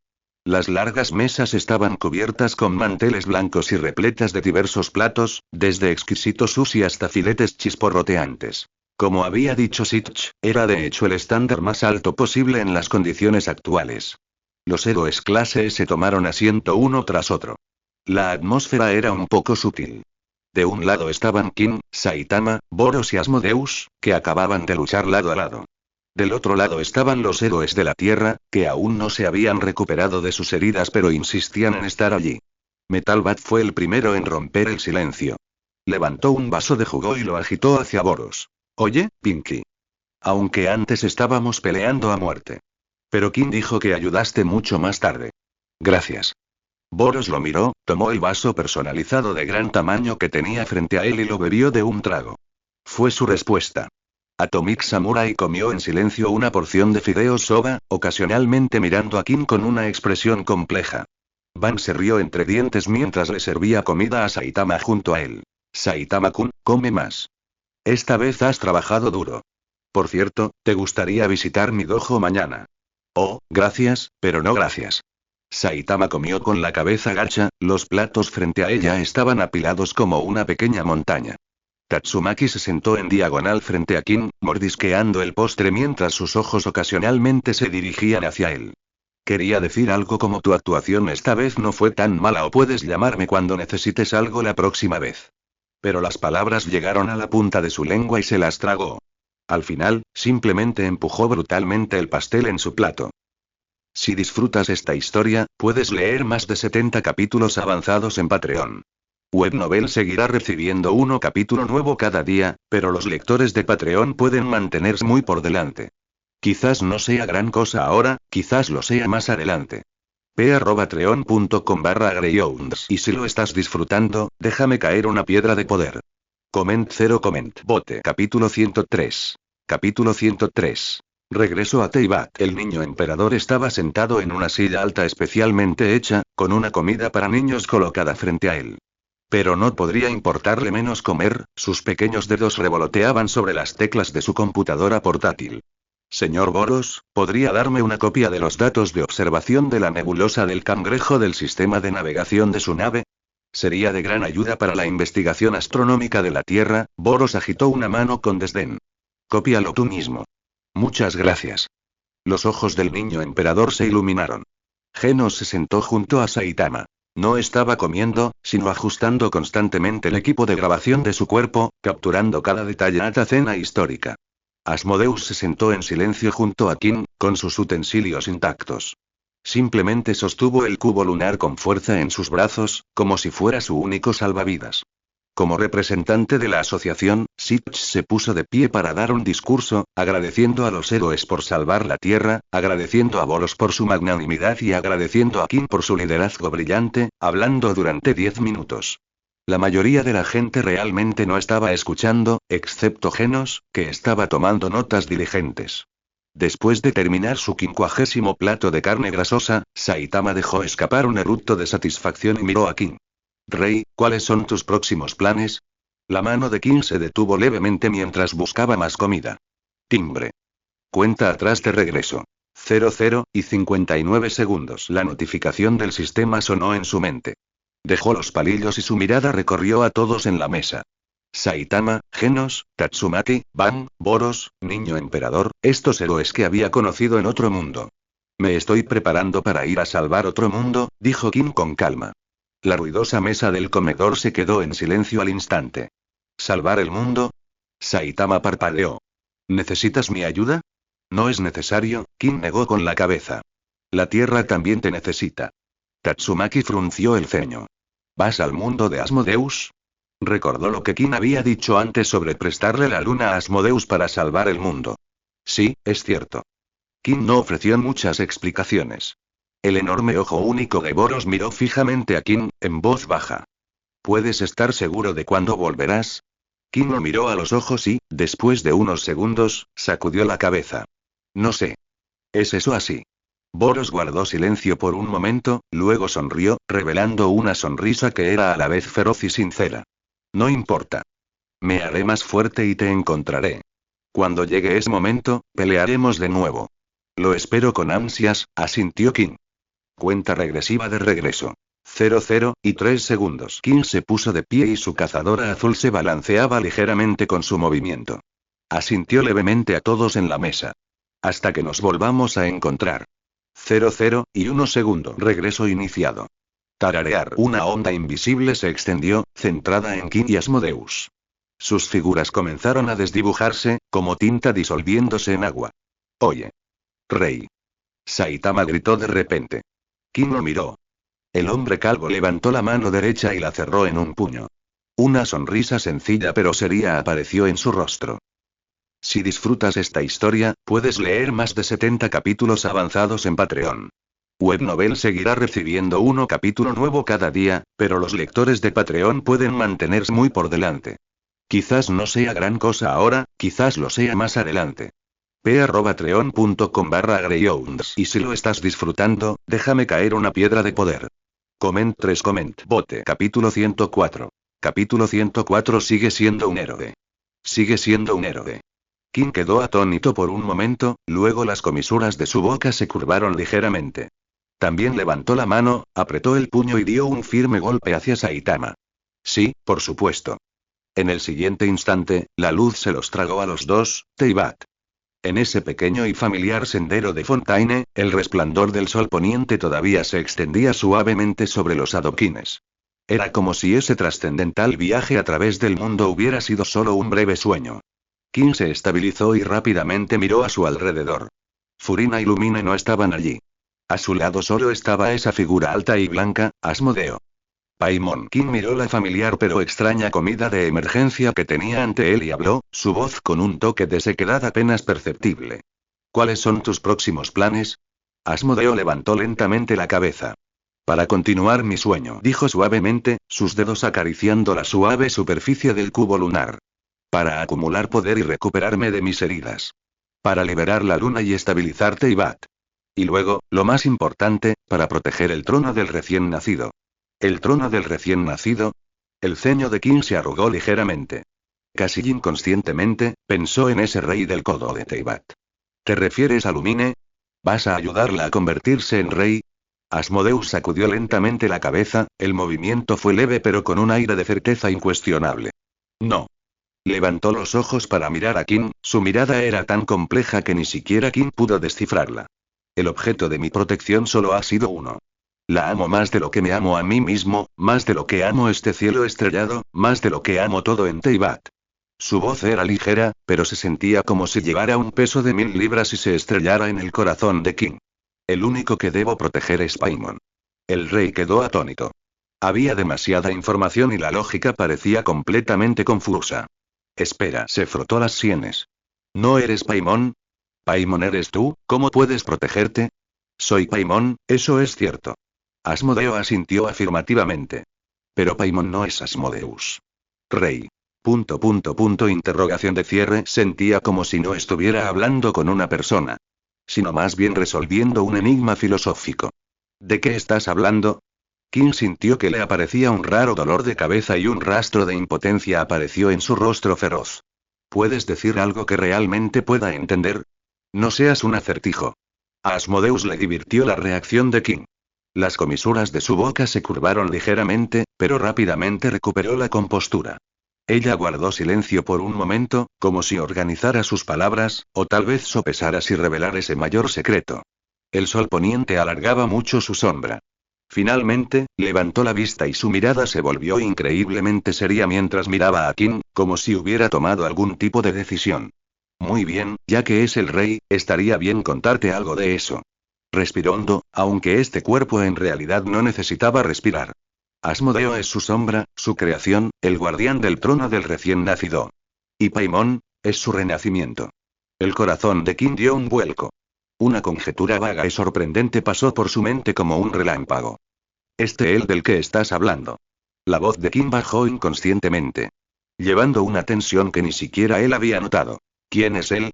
Speaker 1: Las largas mesas estaban cubiertas con manteles blancos y repletas de diversos platos, desde exquisito sushi hasta filetes chisporroteantes. Como había dicho Sitch, era de hecho el estándar más alto posible en las condiciones actuales. Los héroes clase S tomaron asiento uno tras otro. La atmósfera era un poco sutil. De un lado estaban Kin, Saitama, Boros y Asmodeus, que acababan de luchar lado a lado. Del otro lado estaban los héroes de la Tierra, que aún no se habían recuperado de sus heridas pero insistían en estar allí. Metal Bat fue el primero en romper el silencio. Levantó un vaso de jugo y lo agitó hacia Boros. Oye, Pinky. Aunque antes estábamos peleando a muerte. Pero Kin dijo que ayudaste mucho más tarde. Gracias. Boros lo miró, tomó el vaso personalizado de gran tamaño que tenía frente a él y lo bebió de un trago. Fue su respuesta. Atomic Samurai comió en silencio una porción de fideos soba, ocasionalmente mirando a Kin con una expresión compleja. Ban se rió entre dientes mientras le servía comida a Saitama junto a él. Saitama-kun, come más. Esta vez has trabajado duro. Por cierto, ¿te gustaría visitar mi dojo mañana? Oh, gracias, pero no gracias. Saitama comió con la cabeza gacha, los platos frente a ella estaban apilados como una pequeña montaña. Tatsumaki se sentó en diagonal frente a Kin, mordisqueando el postre mientras sus ojos ocasionalmente se dirigían hacia él. Quería decir algo como tu actuación esta vez no fue tan mala o puedes llamarme cuando necesites algo la próxima vez. Pero las palabras llegaron a la punta de su lengua y se las tragó. Al final, simplemente empujó brutalmente el pastel en su plato. Si disfrutas esta historia, puedes leer más de 70 capítulos avanzados en Patreon. Webnovel seguirá recibiendo un capítulo nuevo cada día, pero los lectores de Patreon pueden mantenerse muy por delante. Quizás no sea gran cosa ahora, quizás lo sea más adelante. patreon.com/greyhounds y si lo estás disfrutando, déjame caer una piedra de poder. Comment 0 comment bote. Capítulo 103. Capítulo 103. Regreso a Teyvat. El niño emperador estaba sentado en una silla alta especialmente hecha, con una comida para niños colocada frente a él. Pero no podría importarle menos comer, sus pequeños dedos revoloteaban sobre las teclas de su computadora portátil. Señor Boros, ¿podría darme una copia de los datos de observación de la nebulosa del Cangrejo del sistema de navegación de su nave? Sería de gran ayuda para la investigación astronómica de la Tierra. Boros agitó una mano con desdén. Cópialo tú mismo. Muchas gracias. Los ojos del niño emperador se iluminaron. Genos se sentó junto a Saitama. No estaba comiendo, sino ajustando constantemente el equipo de grabación de su cuerpo, capturando cada detalle de la cena histórica. Asmodeus se sentó en silencio junto a Kin, con sus utensilios intactos. Simplemente sostuvo el cubo lunar con fuerza en sus brazos, como si fuera su único salvavidas. Como representante de la asociación, Sitch se puso de pie para dar un discurso, agradeciendo a los héroes por salvar la Tierra, agradeciendo a Boros por su magnanimidad y agradeciendo a Kin por su liderazgo brillante, hablando durante 10 minutos. La mayoría de la gente realmente no estaba escuchando, excepto Genos, que estaba tomando notas diligentes. Después de terminar su 50º plato de carne grasosa, Saitama dejó escapar un eructo de satisfacción y miró a Kin. Rey, ¿cuáles son tus próximos planes? La mano de Kin se detuvo levemente mientras buscaba más comida. Timbre. Cuenta atrás de regreso. 00 y 59 segundos. La notificación del sistema sonó en su mente. Dejó los palillos y su mirada recorrió a todos en la mesa. Saitama, Genos, Tatsumaki, Ban, Boros, Niño Emperador, estos héroes que había conocido en otro mundo. Me estoy preparando para ir a salvar otro mundo, dijo Kin con calma. La ruidosa mesa del comedor se quedó en silencio al instante. ¿Salvar el mundo? Saitama parpadeó. ¿Necesitas mi ayuda? No es necesario, Kin negó con la cabeza. La Tierra también te necesita. Tatsumaki frunció el ceño. ¿Vas al mundo de Asmodeus? Recordó lo que Kin había dicho antes sobre prestarle la luna a Asmodeus para salvar el mundo. Sí, es cierto. Kim no ofreció muchas explicaciones. El enorme ojo único de Boros miró fijamente a Kim, en voz baja. ¿Puedes estar seguro de cuándo volverás? Kim lo miró a los ojos y, después de unos segundos, sacudió la cabeza. No sé. ¿Es eso así? Boros guardó silencio por un momento, luego sonrió, revelando una sonrisa que era a la vez feroz y sincera. No importa. Me haré más fuerte y te encontraré. Cuando llegue ese momento, pelearemos de nuevo. Lo espero con ansias, asintió Kim. Cuenta regresiva de regreso. 00 y 3 segundos. Kim se puso de pie y su cazadora azul se balanceaba ligeramente con su movimiento. Asintió levemente a todos en la mesa. Hasta que nos volvamos a encontrar. 00 y 1 segundo. Regreso iniciado. Tararear. Una onda invisible se extendió, centrada en Kim y Asmodeus. Sus figuras comenzaron a desdibujarse, como tinta disolviéndose en agua. Oye. Rey. Saitama gritó de repente. Kim lo miró. El hombre calvo levantó la mano derecha y la cerró en un puño. Una sonrisa sencilla pero seria apareció en su rostro. Si disfrutas esta historia, puedes leer más de 70 capítulos avanzados en Patreon. Webnovel seguirá recibiendo un capítulo nuevo cada día, pero los lectores de Patreon pueden mantenerse muy por delante. Quizás no sea gran cosa ahora, quizás lo sea más adelante. p@patreon.com/greyhounds. Y si lo estás disfrutando, déjame caer una piedra de poder. Coment 3 Coment Bote. Capítulo 104. Capítulo 104. Sigue siendo un héroe. Sigue siendo un héroe. Kim quedó atónito por un momento, luego las comisuras de su boca se curvaron ligeramente. También levantó la mano, apretó el puño y dio un firme golpe hacia Saitama. Sí, por supuesto. En el siguiente instante, la luz se los tragó a los dos, Teyvat. En ese pequeño y familiar sendero de Fontaine, el resplandor del sol poniente todavía se extendía suavemente sobre los adoquines. Era como si ese trascendental viaje a través del mundo hubiera sido solo un breve sueño. Kim se estabilizó y rápidamente miró a su alrededor. Furina y Lumine no estaban allí. A su lado solo estaba esa figura alta y blanca, Asmodeo. Paimon. Kim miró la familiar pero extraña comida de emergencia que tenía ante él y habló, su voz con un toque de sequedad apenas perceptible. ¿Cuáles son tus próximos planes? Asmodeo levantó lentamente la cabeza. Para continuar mi sueño, dijo suavemente, sus dedos acariciando la suave superficie del cubo lunar. Para acumular poder y recuperarme de mis heridas. Para liberar la luna y estabilizar Teyvat. Y luego, lo más importante, para proteger el trono del recién nacido. ¿El trono del recién nacido? El ceño de Kim se arrugó ligeramente. Casi inconscientemente, pensó en ese rey del codo de Teyvat. ¿Te refieres a Lumine? ¿Vas a ayudarla a convertirse en rey? Asmodeus sacudió lentamente la cabeza, el movimiento fue leve pero con un aire de certeza incuestionable. No. Levantó los ojos para mirar a Kim, su mirada era tan compleja que ni siquiera Kim pudo descifrarla. El objeto de mi protección solo ha sido uno. La amo más de lo que me amo a mí mismo, más de lo que amo este cielo estrellado, más de lo que amo todo en Teyvat. Su voz era ligera, pero se sentía como si llevara un peso de 1000 libras y se estrellara en el corazón de Kim. El único que debo proteger es Paimon. El rey quedó atónito. Había demasiada información y la lógica parecía completamente confusa. Espera, se frotó las sienes. ¿No eres Paimon? ¿Paimon eres tú? ¿Cómo puedes protegerte? Soy Paimon, eso es cierto. Asmodeo asintió afirmativamente. Pero Paimon no es Asmodeus. Rey. ... Interrogación de cierre. Sentía como si no estuviera hablando con una persona. Sino más bien resolviendo un enigma filosófico. ¿De qué estás hablando? Kim sintió que le aparecía un raro dolor de cabeza y un rastro de impotencia apareció en su rostro feroz. ¿Puedes decir algo que realmente pueda entender? No seas un acertijo. A Asmodeus le divirtió la reacción de Kim. Las comisuras de su boca se curvaron ligeramente, pero rápidamente recuperó la compostura. Ella guardó silencio por un momento, como si organizara sus palabras, o tal vez sopesara si revelar ese mayor secreto. El sol poniente alargaba mucho su sombra. Finalmente, levantó la vista y su mirada se volvió increíblemente seria mientras miraba a Kim, como si hubiera tomado algún tipo de decisión. Muy bien, ya que es el rey, estaría bien contarte algo de eso. Respiró hondo, aunque este cuerpo en realidad no necesitaba respirar. Asmodeo es su sombra, su creación, el guardián del trono del recién nacido. Y Paimon, es su renacimiento. El corazón de Kim dio un vuelco. Una conjetura vaga y sorprendente pasó por su mente como un relámpago. El del que estás hablando. La voz de Kim bajó inconscientemente, llevando una tensión que ni siquiera él había notado. ¿Quién es él?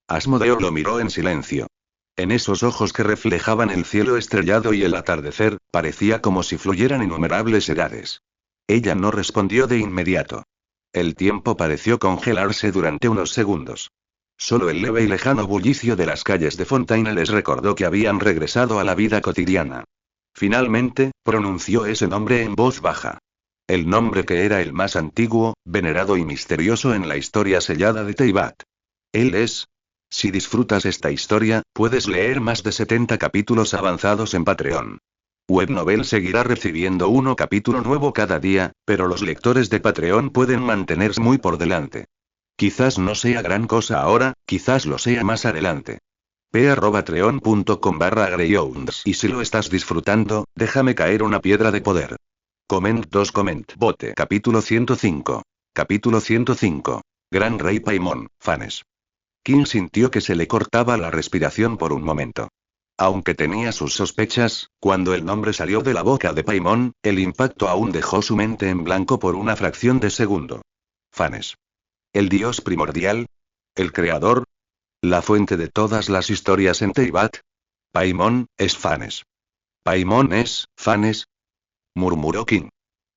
Speaker 1: Asmodeo lo miró en silencio. En esos ojos que reflejaban el cielo estrellado y el atardecer, parecía como si fluyeran innumerables edades. Ella no respondió de inmediato. El tiempo pareció congelarse durante unos segundos. Solo el leve y lejano bullicio de las calles de Fontaine les recordó que habían regresado a la vida cotidiana. Finalmente, pronunció ese nombre en voz baja. El nombre que era el más antiguo, venerado y misterioso en la historia sellada de Teyvat. Él es... Si disfrutas esta historia, puedes leer más de 70 capítulos avanzados en Patreon. Webnovel seguirá recibiendo un capítulo nuevo cada día, pero los lectores de Patreon pueden mantenerse muy por delante. Quizás no sea gran cosa ahora, quizás lo sea más adelante. p@patreon.com/greyhounds. Y si lo estás disfrutando, déjame caer una piedra de poder. Coment bote. Capítulo 105. Capítulo 105. Gran Rey Paimon, fans. Kim sintió que se le cortaba la respiración por un momento. Aunque tenía sus sospechas, cuando el nombre salió de la boca de Paimon, el impacto aún dejó su mente en blanco por una fracción de segundo. Fans. ¿El dios primordial? ¿El creador? ¿La fuente de todas las historias en Teyvat? Paimon, es Fans. Paimon es, Fans. Murmuró Kim.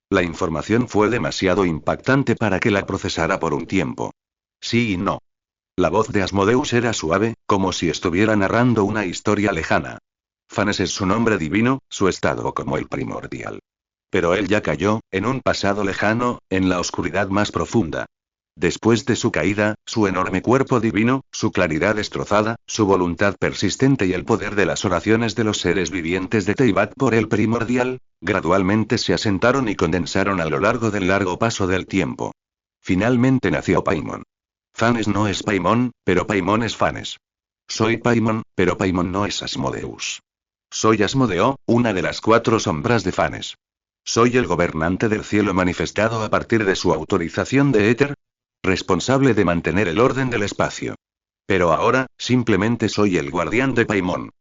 Speaker 1: La información fue demasiado impactante para que la procesara por un tiempo. Sí y no. La voz de Asmodeus era suave, como si estuviera narrando una historia lejana. Fans es su nombre divino, su estado como el primordial. Pero él ya cayó, en un pasado lejano, en la oscuridad más profunda. Después de su caída, su enorme cuerpo divino, su claridad destrozada, su voluntad persistente y el poder de las oraciones de los seres vivientes de Teyvat por el primordial, gradualmente se asentaron y condensaron a lo largo del largo paso del tiempo. Finalmente nació Paimon. Fans no es Paimon, pero Paimon es Fans. Soy Paimon, pero Paimon no es Asmodeus. Soy Asmodeo, una de las 4 sombras de Fans. Soy el gobernante del cielo manifestado a partir de su autorización de éter, responsable de mantener el orden del espacio. Pero ahora, simplemente soy el guardián de Paimon.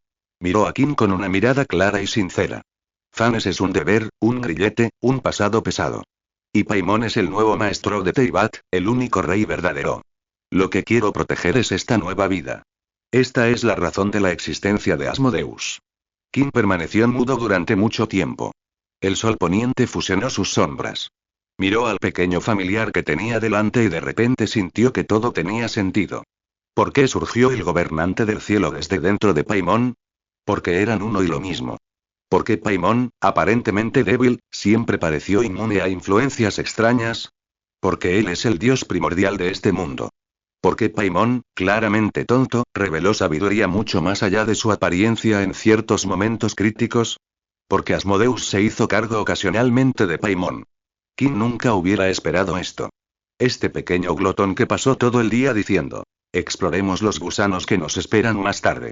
Speaker 1: Miró a Kim con una mirada clara y sincera. Fans es un deber, un grillete, un pasado pesado. Y Paimon es el nuevo maestro de Teyvat, el único rey verdadero. Lo que quiero proteger es esta nueva vida. Esta es la razón de la existencia de Asmodeus. Kim permaneció mudo durante mucho tiempo. El sol poniente fusionó sus sombras. Miró al pequeño familiar que tenía delante y de repente sintió que todo tenía sentido. ¿Por qué surgió el gobernante del cielo desde dentro de Paimon? Porque eran uno y lo mismo. Porque Paimon, aparentemente débil, siempre pareció inmune a influencias extrañas. Porque él es el dios primordial de este mundo. Porque Paimon, claramente tonto, reveló sabiduría mucho más allá de su apariencia en ciertos momentos críticos. Porque Asmodeus se hizo cargo ocasionalmente de Paimon. Kim nunca hubiera esperado esto. Este pequeño glotón que pasó todo el día diciendo: exploremos los gusanos que nos esperan más tarde.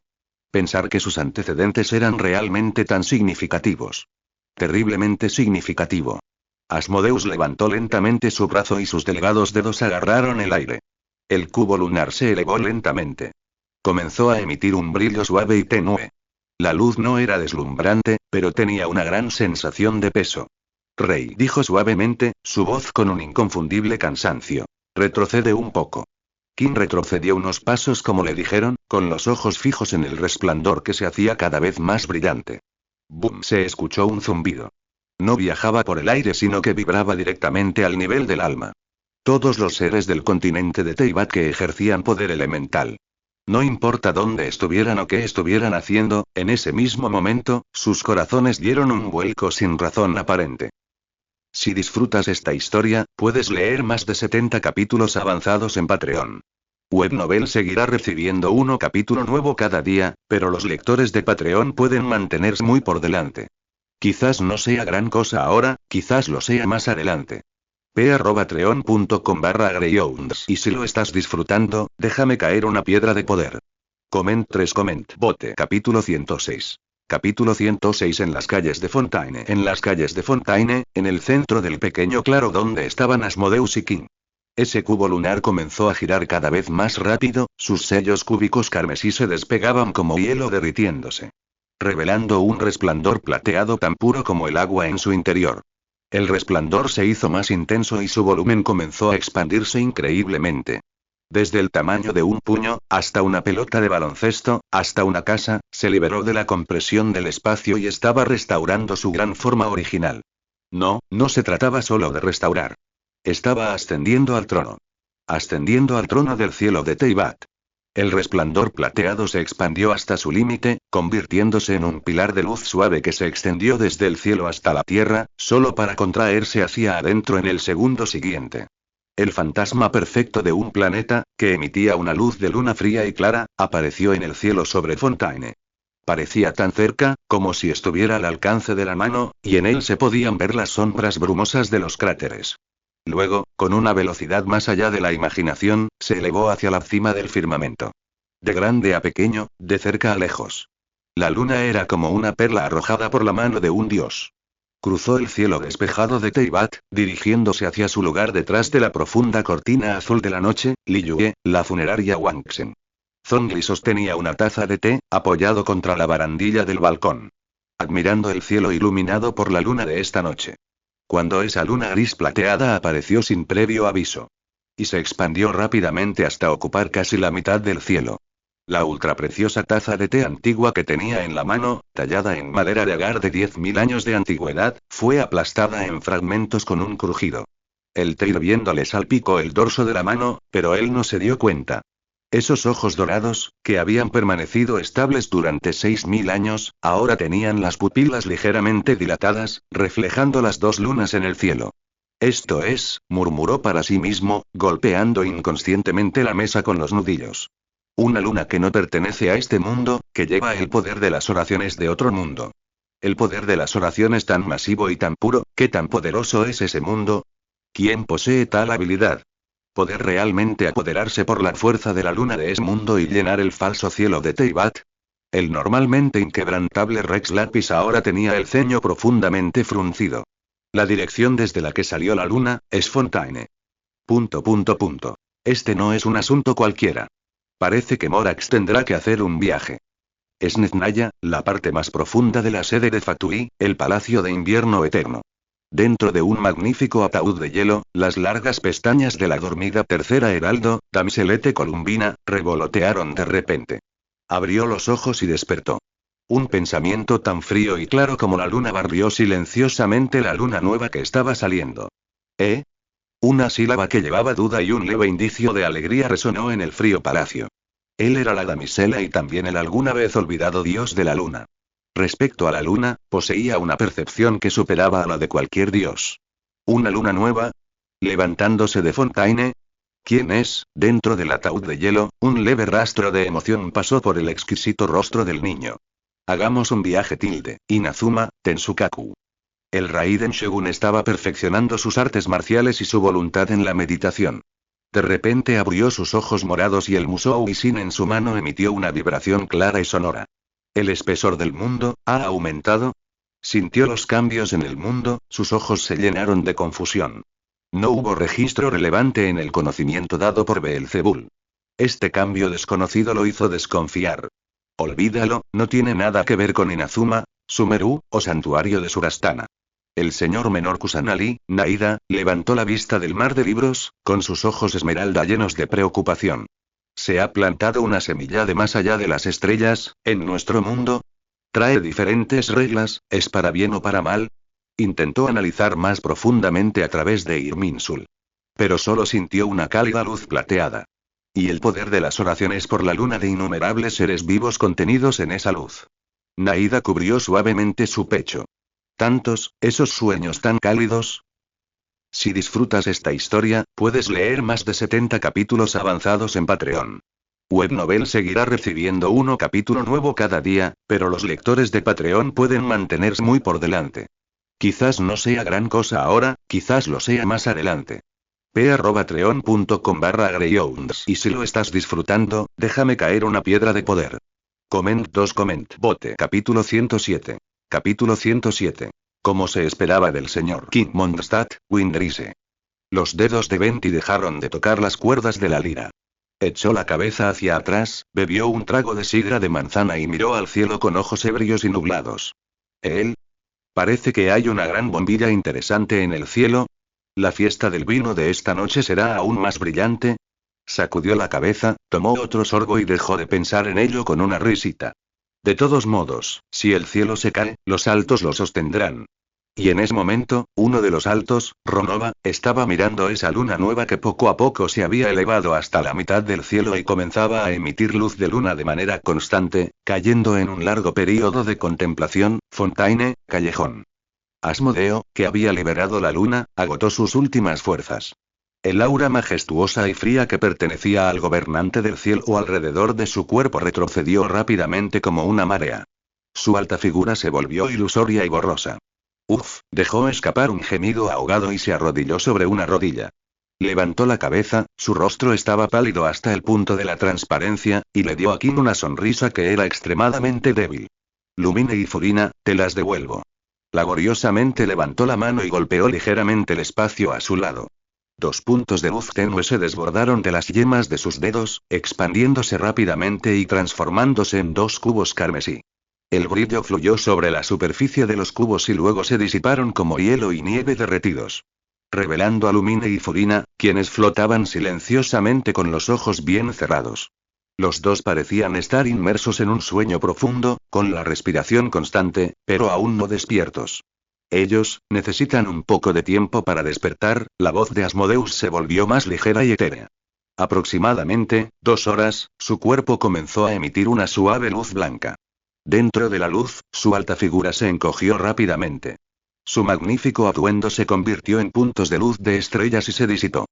Speaker 1: Pensar que sus antecedentes eran realmente tan significativos. Terriblemente significativo. Asmodeus levantó lentamente su brazo y sus delgados dedos agarraron el aire. El cubo lunar se elevó lentamente. Comenzó a emitir un brillo suave y tenue. La luz no era deslumbrante, pero tenía una gran sensación de peso. Rey, dijo suavemente, su voz con un inconfundible cansancio. Retrocede un poco. Kim retrocedió unos pasos como le dijeron, con los ojos fijos en el resplandor que se hacía cada vez más brillante. ¡Bum! Se escuchó un zumbido. No viajaba por el aire sino que vibraba directamente al nivel del alma. Todos los seres del continente de Teyvat que ejercían poder elemental. No importa dónde estuvieran o qué estuvieran haciendo, en ese mismo momento, sus corazones dieron un vuelco sin razón aparente. Si disfrutas esta historia, puedes leer más de 70 capítulos avanzados en Patreon. Webnovel seguirá recibiendo un capítulo nuevo cada día, pero los lectores de Patreon pueden mantenerse muy por delante. Quizás no sea gran cosa ahora, quizás lo sea más adelante. p@patreon.com/greyhounds. Y si lo estás disfrutando, déjame caer una piedra de poder. Coment bote. Capítulo 106. Capítulo 106. En las calles de Fontaine. En las calles de Fontaine, en el centro del pequeño claro donde estaban Asmodeus y Kim. Ese cubo lunar comenzó a girar cada vez más rápido, sus sellos cúbicos carmesí se despegaban como hielo derritiéndose, revelando un resplandor plateado tan puro como el agua en su interior. El resplandor se hizo más intenso y su volumen comenzó a expandirse increíblemente. Desde el tamaño de un puño, hasta una pelota de baloncesto, hasta una casa, se liberó de la compresión del espacio y estaba restaurando su gran forma original. No, no se trataba solo de restaurar. Estaba ascendiendo al trono. Ascendiendo al trono del cielo de Teyvat. El resplandor plateado se expandió hasta su límite, convirtiéndose en un pilar de luz suave que se extendió desde el cielo hasta la tierra, solo para contraerse hacia adentro en el segundo siguiente. El fantasma perfecto de un planeta, que emitía una luz de luna fría y clara, apareció en el cielo sobre Fontaine. Parecía tan cerca, como si estuviera al alcance de la mano, y en él se podían ver las sombras brumosas de los cráteres. Luego, con una velocidad más allá de la imaginación, se elevó hacia la cima del firmamento. De grande a pequeño, de cerca a lejos. La luna era como una perla arrojada por la mano de un dios. Cruzó el cielo despejado de Teyvat, dirigiéndose hacia su lugar detrás de la profunda cortina azul de la noche, Liyue, la funeraria Wangxen. Zhongli sostenía una taza de té, apoyado contra la barandilla del balcón, admirando el cielo iluminado por la luna de esta noche. Cuando esa luna gris plateada apareció sin previo aviso. Y se expandió rápidamente hasta ocupar casi la mitad del cielo. La ultrapreciosa taza de té antigua que tenía en la mano, tallada en madera de agar de 10.000 años de antigüedad, fue aplastada en fragmentos con un crujido. El té hirviendo le salpicó el dorso de la mano, pero él no se dio cuenta. Esos ojos dorados, que habían permanecido estables durante 6.000 años, ahora tenían las pupilas ligeramente dilatadas, reflejando las dos lunas en el cielo. Esto es, murmuró para sí mismo, golpeando inconscientemente la mesa con los nudillos. Una luna que no pertenece a este mundo, que lleva el poder de las oraciones de otro mundo. El poder de las oraciones tan masivo y tan puro, ¿qué tan poderoso es ese mundo? ¿Quién posee tal habilidad? ¿Poder realmente apoderarse por la fuerza de la luna de ese mundo y llenar el falso cielo de Teyvat? El normalmente inquebrantable Rex Lapis ahora tenía el ceño profundamente fruncido. La dirección desde la que salió la luna, es Fontaine. ... Este no es un asunto cualquiera. Parece que Morax tendrá que hacer un viaje. Es Netnaya, la parte más profunda de la sede de Fatui, el palacio de invierno eterno. Dentro de un magnífico ataúd de hielo, las largas pestañas de la dormida tercera heraldo, damiselete columbina, revolotearon de repente. Abrió los ojos y despertó. Un pensamiento tan frío y claro como la luna barrió silenciosamente la luna nueva que estaba saliendo. ¿Eh? Una sílaba que llevaba duda y un leve indicio de alegría resonó en el frío palacio. Él era la damisela y también el alguna vez olvidado dios de la luna. Respecto a la luna, poseía una percepción que superaba a la de cualquier dios. ¿Una luna nueva? Levantándose de Fontaine. ¿Quién es? Dentro del ataúd de hielo, un leve rastro de emoción pasó por el exquisito rostro del niño. Hagamos un viaje Inazuma, Tensukaku. El Raiden Shogun estaba perfeccionando sus artes marciales y su voluntad en la meditación. De repente abrió sus ojos morados y el Musou Isin en su mano emitió una vibración clara y sonora. ¿El espesor del mundo ha aumentado? Sintió los cambios en el mundo, sus ojos se llenaron de confusión. No hubo registro relevante en el conocimiento dado por Beelzebul. Este cambio desconocido lo hizo desconfiar. Olvídalo, no tiene nada que ver con Inazuma, Sumeru, o Santuario de Surastana. El señor menor Kusanali, Naida, levantó la vista del mar de libros, con sus ojos esmeralda llenos de preocupación. ¿Se ha plantado una semilla de más allá de las estrellas, en nuestro mundo? ¿Trae diferentes reglas, es para bien o para mal? Intentó analizar más profundamente a través de Irminsul. Pero solo sintió una cálida luz plateada. Y el poder de las oraciones por la luna de innumerables seres vivos contenidos en esa luz. Naida cubrió suavemente su pecho. ¿Tantos, esos sueños tan cálidos? Si disfrutas esta historia, puedes leer más de 70 capítulos avanzados en Patreon. Webnovel seguirá recibiendo un capítulo nuevo cada día, pero los lectores de Patreon pueden mantenerse muy por delante. Quizás no sea gran cosa ahora, quizás lo sea más adelante. p@patreon.com/greyhounds. Y si lo estás disfrutando, déjame caer una piedra de poder. Coment bote. Capítulo 107. Capítulo 107. Como se esperaba del señor King Mondstadt, Windrise. Los dedos de Venti dejaron de tocar las cuerdas de la lira. Echó la cabeza hacia atrás, bebió un trago de sidra de manzana y miró al cielo con ojos ebrios y nublados. ¿Él? Parece que hay una gran bombilla interesante en el cielo. ¿La fiesta del vino de esta noche será aún más brillante? Sacudió la cabeza, tomó otro sorbo y dejó de pensar en ello con una risita. De todos modos, si el cielo se cae, los altos lo sostendrán. Y en ese momento, uno de los altos, Ronova, estaba mirando esa luna nueva que poco a poco se había elevado hasta la mitad del cielo y comenzaba a emitir luz de luna de manera constante, cayendo en un largo período de contemplación. Fontaine, callejón. Asmodeo, que había liberado la luna, agotó sus últimas fuerzas. El aura majestuosa y fría que pertenecía al gobernante del cielo alrededor de su cuerpo retrocedió rápidamente como una marea. Su alta figura se volvió ilusoria y borrosa. Uf, dejó escapar un gemido ahogado y se arrodilló sobre una rodilla. Levantó la cabeza, su rostro estaba pálido hasta el punto de la transparencia, y le dio a Kim una sonrisa que era extremadamente débil. Lumine y Furina, te las devuelvo. Laboriosamente levantó la mano y golpeó ligeramente el espacio a su lado. Dos puntos de luz tenue se desbordaron de las yemas de sus dedos, expandiéndose rápidamente y transformándose en dos cubos carmesí. El brillo fluyó sobre la superficie de los cubos y luego se disiparon como hielo y nieve derretidos. Revelando a Lumine y Furina, quienes flotaban silenciosamente con los ojos bien cerrados. Los dos parecían estar inmersos en un sueño profundo, con la respiración constante, pero aún no despiertos. Ellos, necesitan un poco de tiempo para despertar. La voz de Asmodeus se volvió más ligera y etérea. Aproximadamente 2 horas, su cuerpo comenzó a emitir una suave luz blanca. Dentro de la luz, su alta figura se encogió rápidamente. Su magnífico atuendo se convirtió en puntos de luz de estrellas y se disipó.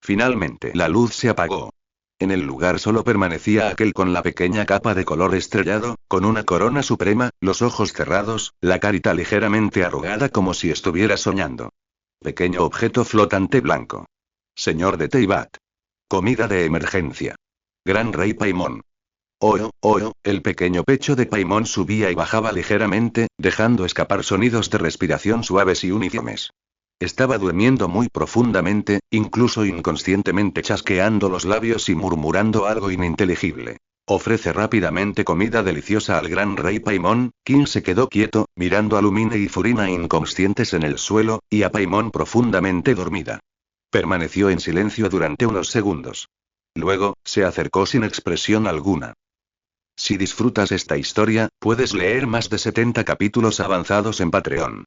Speaker 1: Finalmente la luz se apagó. En el lugar solo permanecía aquel con la pequeña capa de color estrellado, con una corona suprema, los ojos cerrados, la carita ligeramente arrugada como si estuviera soñando. Pequeño objeto flotante blanco. Señor de Teyvat. Comida de emergencia. Gran Rey Paimon. El pequeño pecho de Paimon subía y bajaba ligeramente, dejando escapar sonidos de respiración suaves y uniformes. Estaba durmiendo muy profundamente, incluso inconscientemente chasqueando los labios y murmurando algo ininteligible. Ofrece rápidamente comida deliciosa al gran rey Paimon. Kim se quedó quieto, mirando a Lumine y Furina inconscientes en el suelo, y a Paimon profundamente dormida. Permaneció en silencio durante unos segundos. Luego, se acercó sin expresión alguna. Si disfrutas esta historia, puedes leer más de 70 capítulos avanzados en Patreon.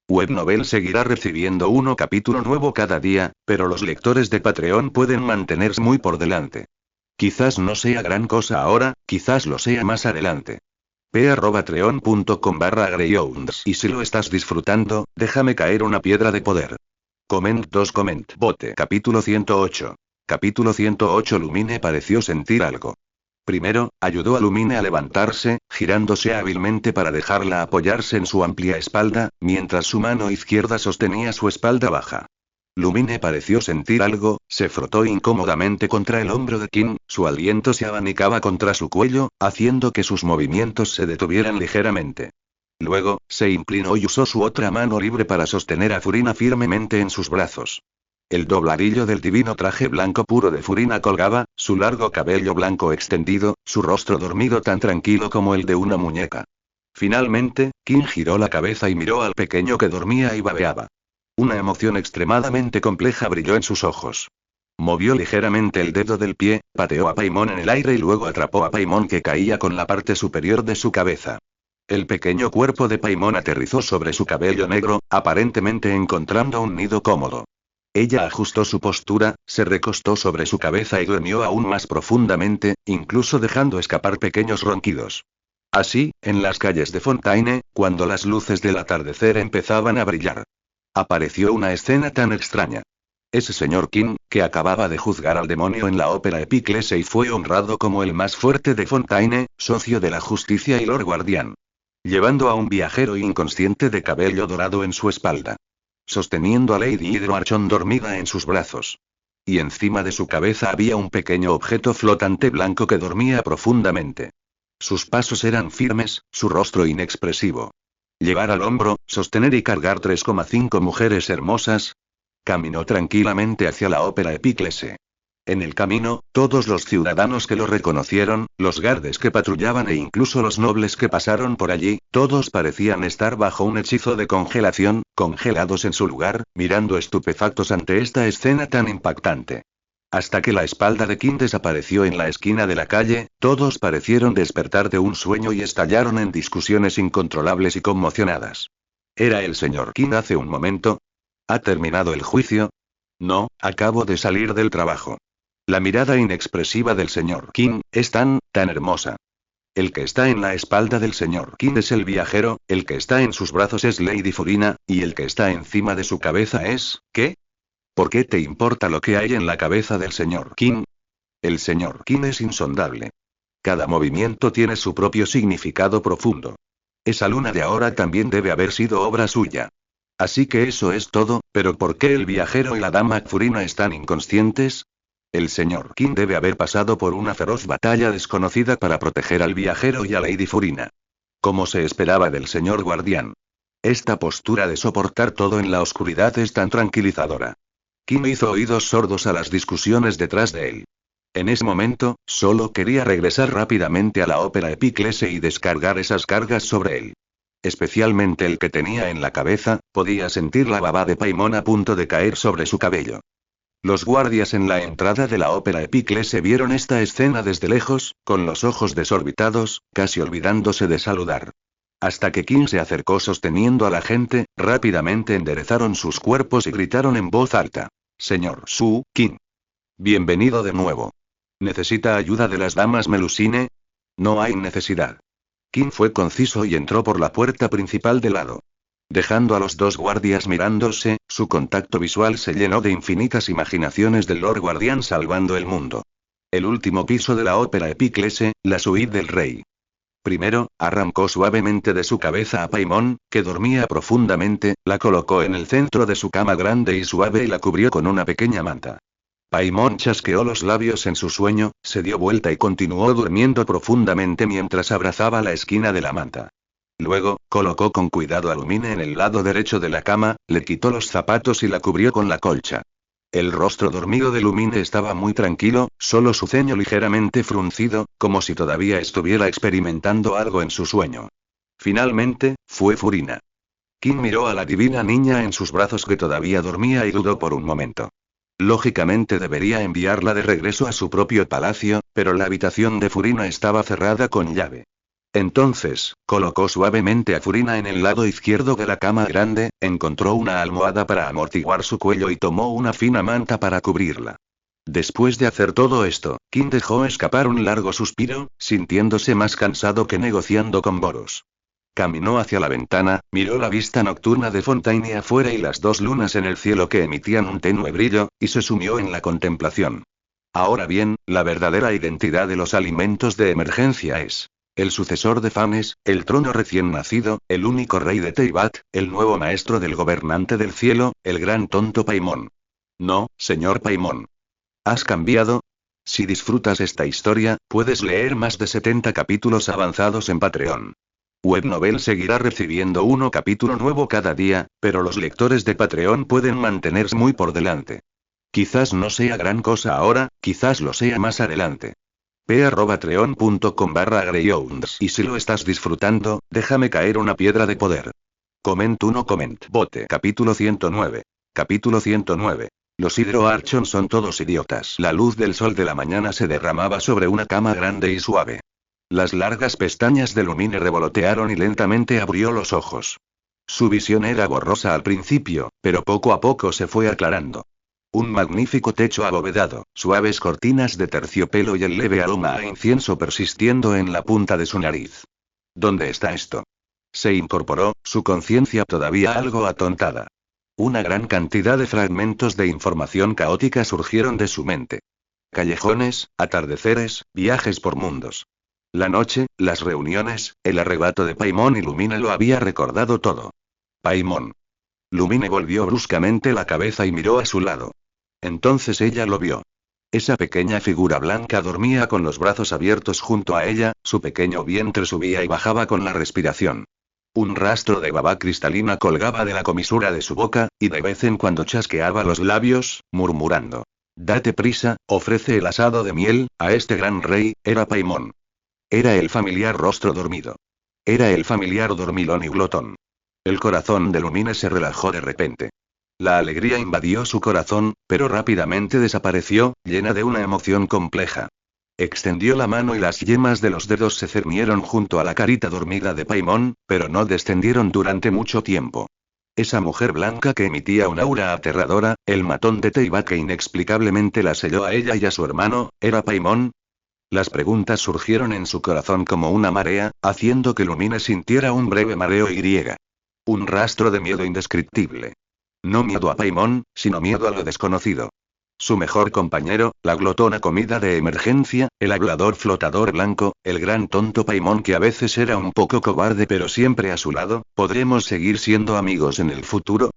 Speaker 1: Webnovel seguirá recibiendo un capítulo nuevo cada día, pero los lectores de Patreon pueden mantenerse muy por delante. Quizás no sea gran cosa ahora, quizás lo sea más adelante. p@patreon.com/greyhounds. Y si lo estás disfrutando, déjame caer una piedra de poder. Comment bote. Capítulo 108. Capítulo 108. Lumine pareció sentir algo. Primero, ayudó a Lumine a levantarse, girándose hábilmente para dejarla apoyarse en su amplia espalda, mientras su mano izquierda sostenía su espalda baja. Lumine pareció sentir algo, se frotó incómodamente contra el hombro de Kim, su aliento se abanicaba contra su cuello, haciendo que sus movimientos se detuvieran ligeramente. Luego, se inclinó y usó su otra mano libre para sostener a Furina firmemente en sus brazos. El dobladillo del divino traje blanco puro de Furina colgaba, su largo cabello blanco extendido, su rostro dormido tan tranquilo como el de una muñeca. Finalmente, Kim giró la cabeza y miró al pequeño que dormía y babeaba. Una emoción extremadamente compleja brilló en sus ojos. Movió ligeramente el dedo del pie, pateó a Paimon en el aire y luego atrapó a Paimon que caía con la parte superior de su cabeza. El pequeño cuerpo de Paimon aterrizó sobre su cabello negro, aparentemente encontrando un nido cómodo. Ella ajustó su postura, se recostó sobre su cabeza y durmió aún más profundamente, incluso dejando escapar pequeños ronquidos. Así, en las calles de Fontaine, cuando las luces del atardecer empezaban a brillar, apareció una escena tan extraña. Ese señor Kim, que acababa de juzgar al demonio en la ópera Epiclese y fue honrado como el más fuerte de Fontaine, socio de la justicia y Lord Guardián. Llevando a un viajero inconsciente de cabello dorado en su espalda. Sosteniendo a Lady Hydroarchon dormida en sus brazos. Y encima de su cabeza había un pequeño objeto flotante blanco que dormía profundamente. Sus pasos eran firmes, su rostro inexpresivo. Llevar al hombro, sostener y cargar 3,5 mujeres hermosas. Caminó tranquilamente hacia la ópera Epiclese. En el camino, todos los ciudadanos que lo reconocieron, los guardes que patrullaban e incluso los nobles que pasaron por allí, todos parecían estar bajo un hechizo de congelación, congelados en su lugar, mirando estupefactos ante esta escena tan impactante. Hasta que la espalda de Kim desapareció en la esquina de la calle, todos parecieron despertar de un sueño y estallaron en discusiones incontrolables y conmocionadas. ¿Era el señor Kim hace un momento? ¿Ha terminado el juicio? No, acabo de salir del trabajo. La mirada inexpresiva del señor Kim es tan hermosa. El que está en la espalda del señor Kim es el viajero, el que está en sus brazos es Lady Furina, y el que está encima de su cabeza es, ¿qué? ¿Por qué te importa lo que hay en la cabeza del señor Kim? El señor Kim es insondable. Cada movimiento tiene su propio significado profundo. Esa luna de ahora también debe haber sido obra suya. Así que eso es todo, pero ¿por qué el viajero y la dama Furina están inconscientes? El señor Kim debe haber pasado por una feroz batalla desconocida para proteger al viajero y a Lady Furina. Como se esperaba del señor guardián. Esta postura de soportar todo en la oscuridad es tan tranquilizadora. Kim hizo oídos sordos a las discusiones detrás de él. En ese momento, solo quería regresar rápidamente a la ópera Epiclese y descargar esas cargas sobre él. Especialmente el que tenía en la cabeza, podía sentir la baba de Paimon a punto de caer sobre su cabello. Los guardias en la entrada de la ópera Epiclese vieron esta escena desde lejos, con los ojos desorbitados, casi olvidándose de saludar. Hasta que Kim se acercó sosteniendo a la gente, rápidamente enderezaron sus cuerpos y gritaron en voz alta. Señor Su Kim. Bienvenido de nuevo. ¿Necesita ayuda de las damas Melusine? No hay necesidad. Kim fue conciso y entró por la puerta principal de lado. Dejando a los dos guardias mirándose, su contacto visual se llenó de infinitas imaginaciones del Lord Guardián salvando el mundo. El último piso de la ópera Epiclese, la suite del rey. Primero, arrancó suavemente de su cabeza a Paimon, que dormía profundamente, la colocó en el centro de su cama grande y suave y la cubrió con una pequeña manta. Paimon chasqueó los labios en su sueño, se dio vuelta y continuó durmiendo profundamente mientras abrazaba la esquina de la manta. Luego, colocó con cuidado a Lumine en el lado derecho de la cama, le quitó los zapatos y la cubrió con la colcha. El rostro dormido de Lumine estaba muy tranquilo, solo su ceño ligeramente fruncido, como si todavía estuviera experimentando algo en su sueño. Finalmente, fue Furina. Kim miró a la divina niña en sus brazos que todavía dormía y dudó por un momento. Lógicamente debería enviarla de regreso a su propio palacio, pero la habitación de Furina estaba cerrada con llave. Entonces, colocó suavemente a Furina en el lado izquierdo de la cama grande, encontró una almohada para amortiguar su cuello y tomó una fina manta para cubrirla. Después de hacer todo esto, Kim dejó escapar un largo suspiro, sintiéndose más cansado que negociando con Boros. Caminó hacia la ventana, miró la vista nocturna de Fontaine afuera y las dos lunas en el cielo que emitían un tenue brillo, y se sumió en la contemplación. Ahora bien, la verdadera identidad de los alimentos de emergencia es el sucesor de Fanes, el trono recién nacido, el único rey de Teyvat, el nuevo maestro del gobernante del cielo, el gran tonto Paimon. No, señor Paimon. ¿Has cambiado? Si disfrutas esta historia, puedes leer más de 70 capítulos avanzados en Patreon. Webnovel seguirá recibiendo un capítulo nuevo cada día, pero los lectores de Patreon pueden mantenerse muy por delante. Quizás no sea gran cosa ahora, quizás lo sea más adelante. p@patreon.com/greyhounds y si lo estás disfrutando, déjame caer una piedra de poder. Comment 1 comment bote capítulo 109. Capítulo 109. Los Hydro Archon son todos idiotas. La luz del sol de la mañana se derramaba sobre una cama grande y suave. Las largas pestañas de Lumine revolotearon y lentamente abrió los ojos. Su visión era borrosa al principio, pero poco a poco se fue aclarando. Un magnífico techo abovedado, suaves cortinas de terciopelo y el leve aroma a incienso persistiendo en la punta de su nariz. ¿Dónde está esto? Se incorporó, su conciencia todavía algo atontada. Una gran cantidad de fragmentos de información caótica surgieron de su mente. Callejones, atardeceres, viajes por mundos. La noche, las reuniones, el arrebato de Paimon y Lumine lo había recordado todo. Paimon. Lumine volvió bruscamente la cabeza y miró a su lado. Entonces ella lo vio. Esa pequeña figura blanca dormía con los brazos abiertos junto a ella, su pequeño vientre subía y bajaba con la respiración. Un rastro de baba cristalina colgaba de la comisura de su boca, y de vez en cuando chasqueaba los labios, murmurando. Date prisa, ofrece el asado de miel, a este gran rey. Era Paimon. Era el familiar rostro dormido. Era el familiar dormilón y glotón. El corazón de Lumine se relajó de repente. La alegría invadió su corazón, pero rápidamente desapareció, llena de una emoción compleja. Extendió la mano y las yemas de los dedos se cernieron junto a la carita dormida de Paimon, pero no descendieron durante mucho tiempo. Esa mujer blanca que emitía un aura aterradora, el matón de Teyvat que inexplicablemente la selló a ella y a su hermano, ¿era Paimon? Las preguntas surgieron en su corazón como una marea, haciendo que Lumine sintiera un breve mareo y un rastro de miedo indescriptible. No miedo a Paimon, sino miedo a lo desconocido. Su mejor compañero, la glotona comida de emergencia, el hablador flotador blanco, el gran tonto Paimon que a veces era un poco cobarde pero siempre a su lado. ¿Podremos seguir siendo amigos en el futuro?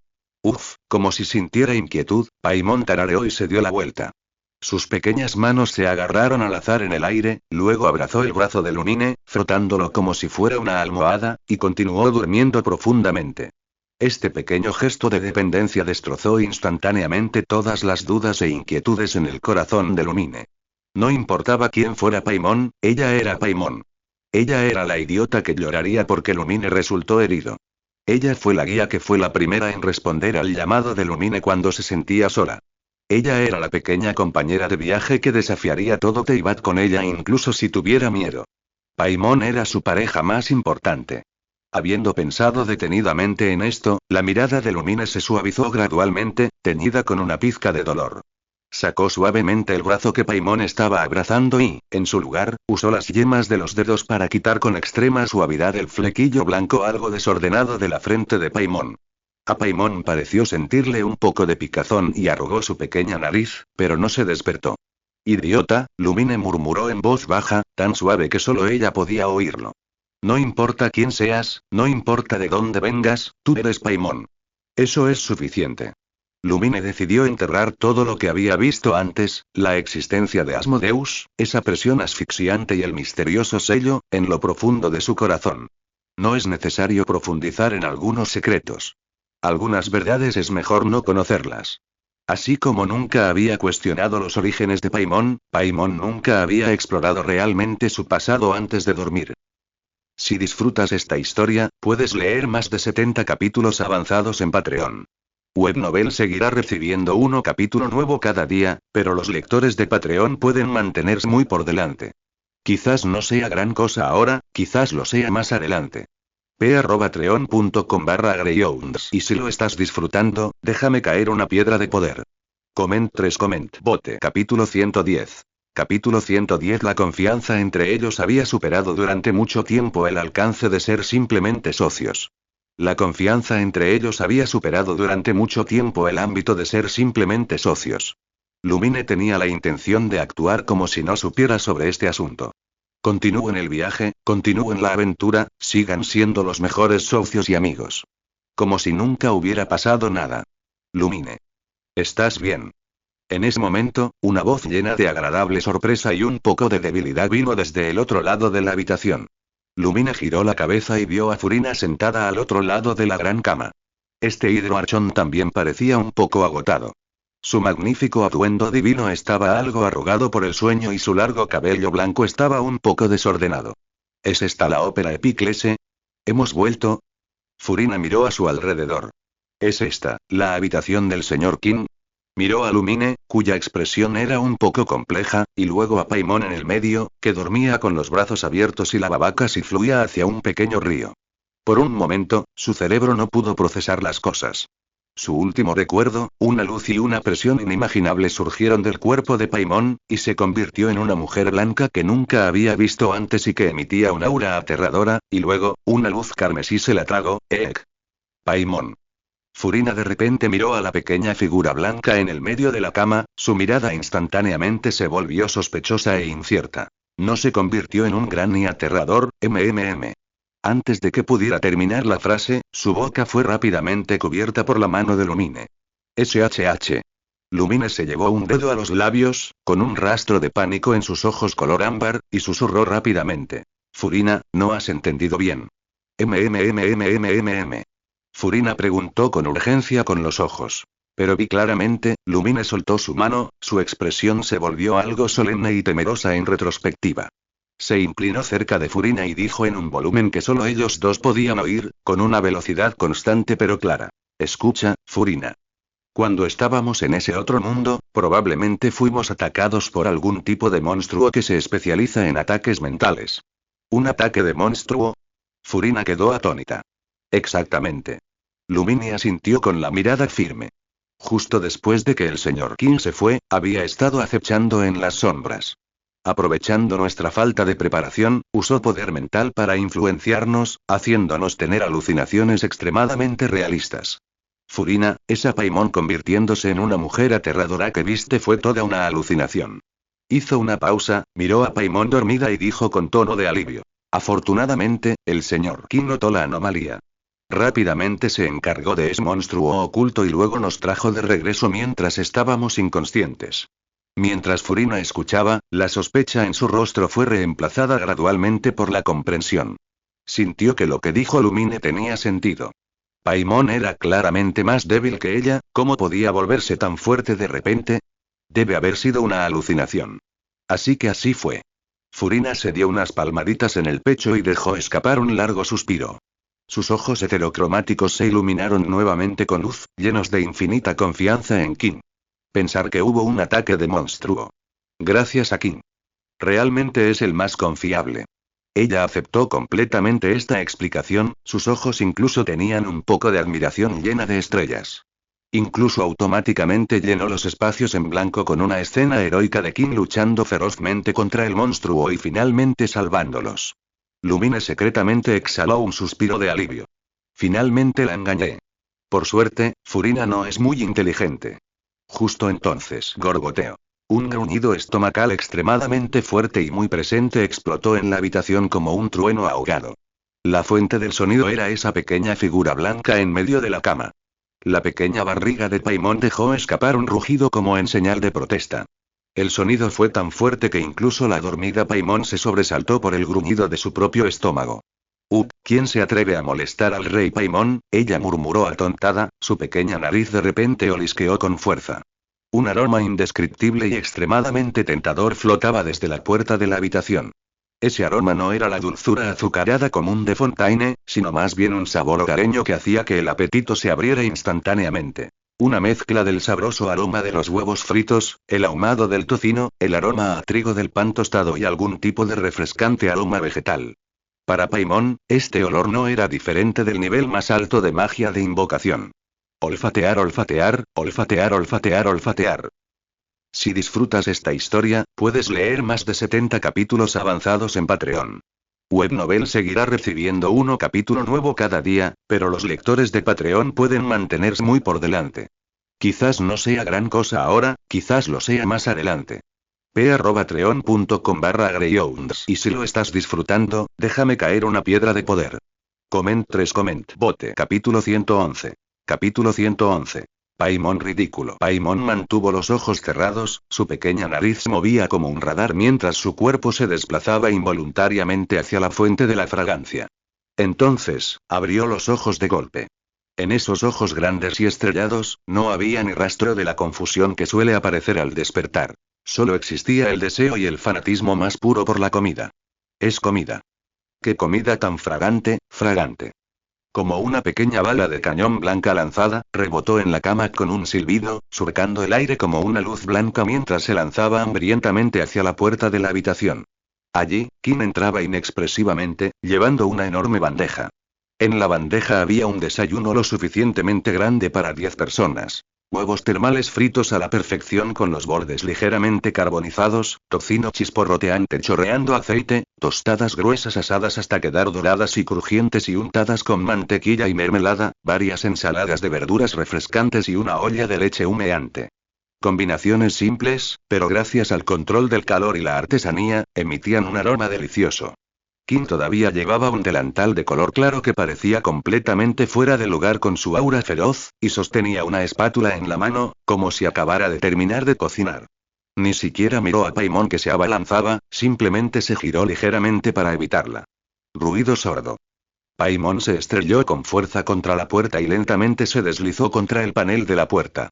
Speaker 1: Como si sintiera inquietud, Paimon tarareó y se dio la vuelta. Sus pequeñas manos se agarraron al azar en el aire, luego abrazó el brazo de Lumine, frotándolo como si fuera una almohada, y continuó durmiendo profundamente. Este pequeño gesto de dependencia destrozó instantáneamente todas las dudas e inquietudes en el corazón de Lumine. No importaba quién fuera Paimon, ella era Paimon. Ella era la idiota que lloraría porque Lumine resultó herido. Ella fue la guía que fue la primera en responder al llamado de Lumine cuando se sentía sola. Ella era la pequeña compañera de viaje que desafiaría todo Teyvat con ella incluso si tuviera miedo. Paimon era su pareja más importante. Habiendo pensado detenidamente en esto, la mirada de Lumine se suavizó gradualmente, teñida con una pizca de dolor. Sacó suavemente el brazo que Paimon estaba abrazando y, en su lugar, usó las yemas de los dedos para quitar con extrema suavidad el flequillo blanco algo desordenado de la frente de Paimon. A Paimon pareció sentirle un poco de picazón y arrugó su pequeña nariz, pero no se despertó. Idiota, Lumine murmuró en voz baja, tan suave que solo ella podía oírlo. No importa quién seas, no importa de dónde vengas, tú eres Paimon. Eso es suficiente. Lumine decidió enterrar todo lo que había visto antes, la existencia de Asmodeus, esa presión asfixiante y el misterioso sello, en lo profundo de su corazón. No es necesario profundizar en algunos secretos. Algunas verdades es mejor no conocerlas. Así como nunca había cuestionado los orígenes de Paimon, Paimon nunca había explorado realmente su pasado antes de dormir. Si disfrutas esta historia, puedes leer más de 70 capítulos avanzados en Patreon. Webnovel seguirá recibiendo un capítulo nuevo cada día, pero los lectores de Patreon pueden mantenerse muy por delante. Quizás no sea gran cosa ahora, quizás lo sea más adelante. patreon.com/greyhounds y si lo estás disfrutando, déjame caer una piedra de poder. Coment bote. Capítulo 110. Capítulo 110. La confianza entre ellos había superado durante mucho tiempo el alcance de ser simplemente socios. La confianza entre ellos había superado durante mucho tiempo el ámbito de ser simplemente socios. Lumine tenía la intención de actuar como si no supiera sobre este asunto. Continúen el viaje, continúen la aventura, sigan siendo los mejores socios y amigos. Como si nunca hubiera pasado nada. Lumine. ¿Estás bien? En ese momento, una voz llena de agradable sorpresa y un poco de debilidad vino desde el otro lado de la habitación. Lumine giró la cabeza y vio a Furina sentada al otro lado de la gran cama. Este hidroarchón también parecía un poco agotado. Su magnífico atuendo divino estaba algo arrugado por el sueño y su largo cabello blanco estaba un poco desordenado. ¿Es esta la ópera Epiclese? ¿Hemos vuelto? Furina miró a su alrededor. ¿Es esta, la habitación del señor King? Miró a Lumine, cuya expresión era un poco compleja, y luego a Paimon en el medio, que dormía con los brazos abiertos y la baba casi fluía hacia un pequeño río. Por un momento, su cerebro no pudo procesar las cosas. Su último recuerdo, una luz y una presión inimaginables surgieron del cuerpo de Paimon, y se convirtió en una mujer blanca que nunca había visto antes y que emitía una aura aterradora, y luego, una luz carmesí se la tragó. Paimon. Furina de repente miró a la pequeña figura blanca en el medio de la cama, su mirada instantáneamente se volvió sospechosa e incierta. No se convirtió en un gran ni aterrador, Antes de que pudiera terminar la frase, su boca fue rápidamente cubierta por la mano de Lumine. SHH. Lumine se llevó un dedo a los labios, con un rastro de pánico en sus ojos color ámbar, y susurró rápidamente. Furina, no has entendido bien. MMMMMMM. Furina preguntó con urgencia con los ojos. Pero vi claramente, Lumine soltó su mano, su expresión se volvió algo solemne y temerosa en retrospectiva. Se inclinó cerca de Furina y dijo en un volumen que solo ellos dos podían oír, con una velocidad constante pero clara. Escucha, Furina. Cuando estábamos en ese otro mundo, probablemente fuimos atacados por algún tipo de monstruo que se especializa en ataques mentales. ¿Un ataque de monstruo? Furina quedó atónita. Exactamente. Lumine asintió con la mirada firme. Justo después de que el señor King se fue, había estado acechando en las sombras. Aprovechando nuestra falta de preparación, usó poder mental para influenciarnos, haciéndonos tener alucinaciones extremadamente realistas. Furina, esa Paimon convirtiéndose en una mujer aterradora que viste fue toda una alucinación. Hizo una pausa, miró a Paimon dormida y dijo con tono de alivio. Afortunadamente, el señor King notó la anomalía. Rápidamente se encargó de ese monstruo oculto y luego nos trajo de regreso mientras estábamos inconscientes. Mientras Furina escuchaba, la sospecha en su rostro fue reemplazada gradualmente por la comprensión. Sintió que lo que dijo Lumine tenía sentido. Paimon era claramente más débil que ella, ¿cómo podía volverse tan fuerte de repente? Debe haber sido una alucinación. Así que así fue. Furina se dio unas palmaditas en el pecho y dejó escapar un largo suspiro. Sus ojos heterocromáticos se iluminaron nuevamente con luz, llenos de infinita confianza en King. Pensar que hubo un ataque de monstruo. Gracias a King. Realmente es el más confiable. Ella aceptó completamente esta explicación, sus ojos incluso tenían un poco de admiración llena de estrellas. Incluso automáticamente llenó los espacios en blanco con una escena heroica de King luchando ferozmente contra el monstruo y finalmente salvándolos. Lumine secretamente exhaló un suspiro de alivio. Finalmente la engañé. Por suerte, Furina no es muy inteligente. Justo entonces, gorgoteo. Un gruñido estomacal extremadamente fuerte y muy presente explotó en la habitación como un trueno ahogado. La fuente del sonido era esa pequeña figura blanca en medio de la cama. La pequeña barriga de Paimon dejó escapar un rugido como en señal de protesta. El sonido fue tan fuerte que incluso la dormida Paimon se sobresaltó por el gruñido de su propio estómago. ¿Quién se atreve a molestar al rey Paimon? Ella murmuró atontada, su pequeña nariz de repente olisqueó con fuerza. Un aroma indescriptible y extremadamente tentador flotaba desde la puerta de la habitación. Ese aroma no era la dulzura azucarada común de Fontaine, sino más bien un sabor hogareño que hacía que el apetito se abriera instantáneamente. Una mezcla del sabroso aroma de los huevos fritos, el ahumado del tocino, el aroma a trigo del pan tostado y algún tipo de refrescante aroma vegetal. Para Paimon, este olor no era diferente del nivel más alto de magia de invocación. Olfatear, olfatear, olfatear, olfatear, olfatear. Si disfrutas esta historia, puedes leer más de 70 capítulos avanzados en Patreon. Webnovel seguirá recibiendo un capítulo nuevo cada día, pero los lectores de Patreon pueden mantenerse muy por delante. Quizás no sea gran cosa ahora, quizás lo sea más adelante. patreon.com/greyhounds. Y si lo estás disfrutando, déjame caer una piedra de poder. Coment 3 Comment Bote. Capítulo 111. Capítulo 111. Paimon ridículo. Paimon mantuvo los ojos cerrados, su pequeña nariz se movía como un radar mientras su cuerpo se desplazaba involuntariamente hacia la fuente de la fragancia. Entonces, abrió los ojos de golpe. En esos ojos grandes y estrellados, no había ni rastro de la confusión que suele aparecer al despertar. Solo existía el deseo y el fanatismo más puro por la comida. Es comida. ¡Qué comida tan fragante, fragante! Como una pequeña bala de cañón blanca lanzada, rebotó en la cama con un silbido, surcando el aire como una luz blanca mientras se lanzaba hambrientamente hacia la puerta de la habitación. Allí, Kim entraba inexpresivamente, llevando una enorme bandeja. En la bandeja había un desayuno lo suficientemente grande para 10 personas. Huevos termales fritos a la perfección con los bordes ligeramente carbonizados, tocino chisporroteante chorreando aceite, tostadas gruesas asadas hasta quedar doradas y crujientes y untadas con mantequilla y mermelada, varias ensaladas de verduras refrescantes y una olla de leche humeante. Combinaciones simples, pero gracias al control del calor y la artesanía, emitían un aroma delicioso. Kim todavía llevaba un delantal de color claro que parecía completamente fuera de lugar con su aura feroz, y sostenía una espátula en la mano, como si acabara de terminar de cocinar. Ni siquiera miró a Paimon que se abalanzaba, simplemente se giró ligeramente para evitarla. Ruido sordo. Paimon se estrelló con fuerza contra la puerta y lentamente se deslizó contra el panel de la puerta.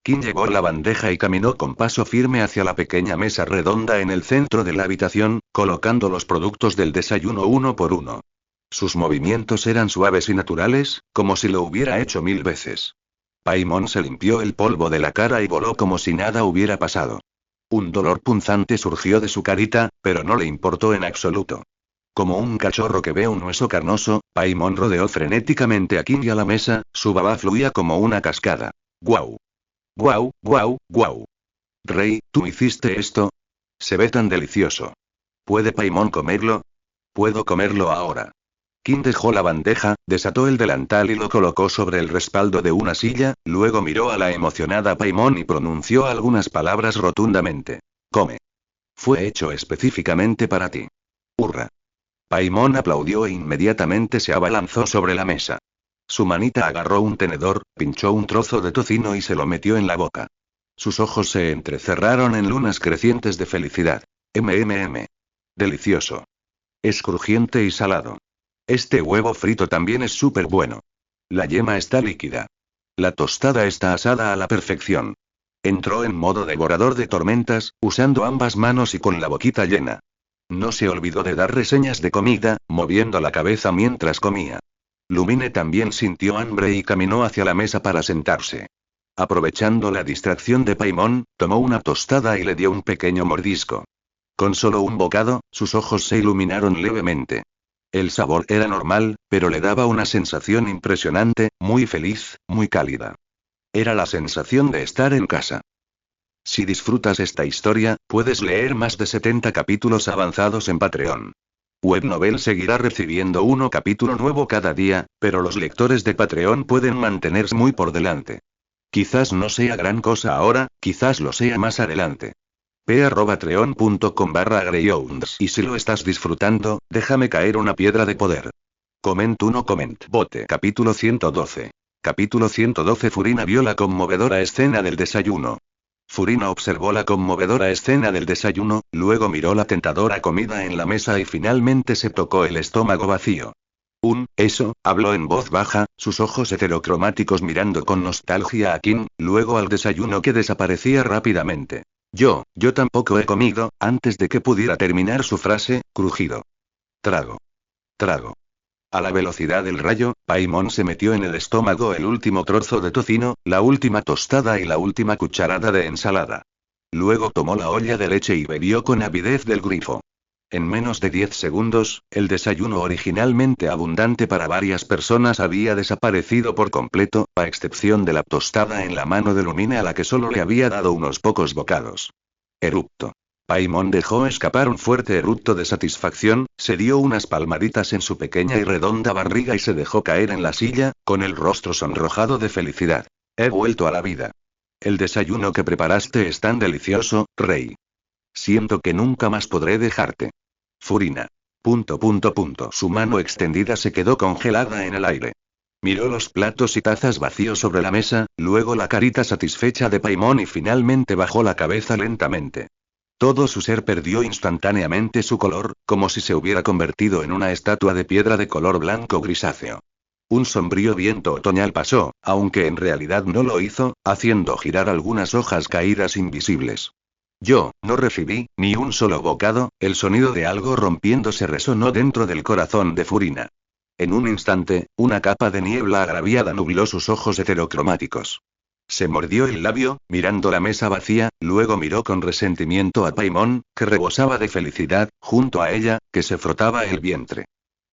Speaker 1: Kim llevó la bandeja y caminó con paso firme hacia la pequeña mesa redonda en el centro de la habitación, colocando los productos del desayuno uno por uno. Sus movimientos eran suaves y naturales, como si lo hubiera hecho 1000 veces. Paimon se limpió el polvo de la cara y voló como si nada hubiera pasado. Un dolor punzante surgió de su carita, pero no le importó en absoluto. Como un cachorro que ve un hueso carnoso, Paimon rodeó frenéticamente a Kim y a la mesa, su baba fluía como una cascada. ¡Guau! ¡Guau, guau, guau! Rey, ¿tú hiciste esto? Se ve tan delicioso. ¿Puede Paimon comerlo? Puedo comerlo ahora. Kim dejó la bandeja, desató el delantal y lo colocó sobre el respaldo de una silla, luego miró a la emocionada Paimon y pronunció algunas palabras rotundamente. Come. Fue hecho específicamente para ti. ¡Hurra! Paimon aplaudió e inmediatamente se abalanzó sobre la mesa. Su manita agarró un tenedor, pinchó un trozo de tocino y se lo metió en la boca. Sus ojos se entrecerraron en lunas crecientes de felicidad. Delicioso. Es crujiente y salado. Este huevo frito también es súper bueno. La yema está líquida. La tostada está asada a la perfección. Entró en modo devorador de tormentas, usando ambas manos y con la boquita llena. No se olvidó de dar reseñas de comida, moviendo la cabeza mientras comía. Lumine también sintió hambre y caminó hacia la mesa para sentarse. Aprovechando la distracción de Paimon, tomó una tostada y le dio un pequeño mordisco. Con solo un bocado, sus ojos se iluminaron levemente. El sabor era normal, pero le daba una sensación impresionante, muy feliz, muy cálida. Era la sensación de estar en casa. Si disfrutas esta historia, puedes leer más de 70 capítulos avanzados en Patreon. Webnovel seguirá recibiendo un capítulo nuevo cada día, pero los lectores de Patreon pueden mantenerse muy por delante. Quizás no sea gran cosa ahora, quizás lo sea más adelante. p@patreon.com/greyhounds. Y si lo estás disfrutando, déjame caer una piedra de poder. Comment uno comment bote. Capítulo 112. Capítulo 112. Furina vio la conmovedora escena del desayuno. Furina observó la conmovedora escena del desayuno, luego miró la tentadora comida en la mesa y finalmente se tocó el estómago vacío. Eso, habló en voz baja, sus ojos heterocromáticos mirando con nostalgia a Kim, luego al desayuno que desaparecía rápidamente. Yo tampoco he comido, antes de que pudiera terminar su frase, crujido. Trago. Trago. A la velocidad del rayo, Paimon se metió en el estómago el último trozo de tocino, la última tostada y la última cucharada de ensalada. Luego tomó la olla de leche y bebió con avidez del grifo. En menos de 10 segundos, el desayuno originalmente abundante para varias personas había desaparecido por completo, a excepción de la tostada en la mano de Lumine a la que solo le había dado unos pocos bocados. Erupto. Paimon dejó escapar un fuerte eructo de satisfacción, se dio unas palmaditas en su pequeña y redonda barriga y se dejó caer en la silla, con el rostro sonrojado de felicidad. He vuelto a la vida. El desayuno que preparaste es tan delicioso, Rey. Siento que nunca más podré dejarte. Furina. Su mano extendida se quedó congelada en el aire. Miró los platos y tazas vacíos sobre la mesa, luego la carita satisfecha de Paimon y finalmente bajó la cabeza lentamente. Todo su ser perdió instantáneamente su color, como si se hubiera convertido en una estatua de piedra de color blanco grisáceo. Un sombrío viento otoñal pasó, aunque en realidad no lo hizo, haciendo girar algunas hojas caídas invisibles. Yo no recibí ni un solo bocado, el sonido de algo rompiéndose resonó dentro del corazón de Furina. En un instante, una capa de niebla agraviada nubló sus ojos heterocromáticos. Se mordió el labio, mirando la mesa vacía, luego miró con resentimiento a Paimon, que rebosaba de felicidad, junto a ella, que se frotaba el vientre.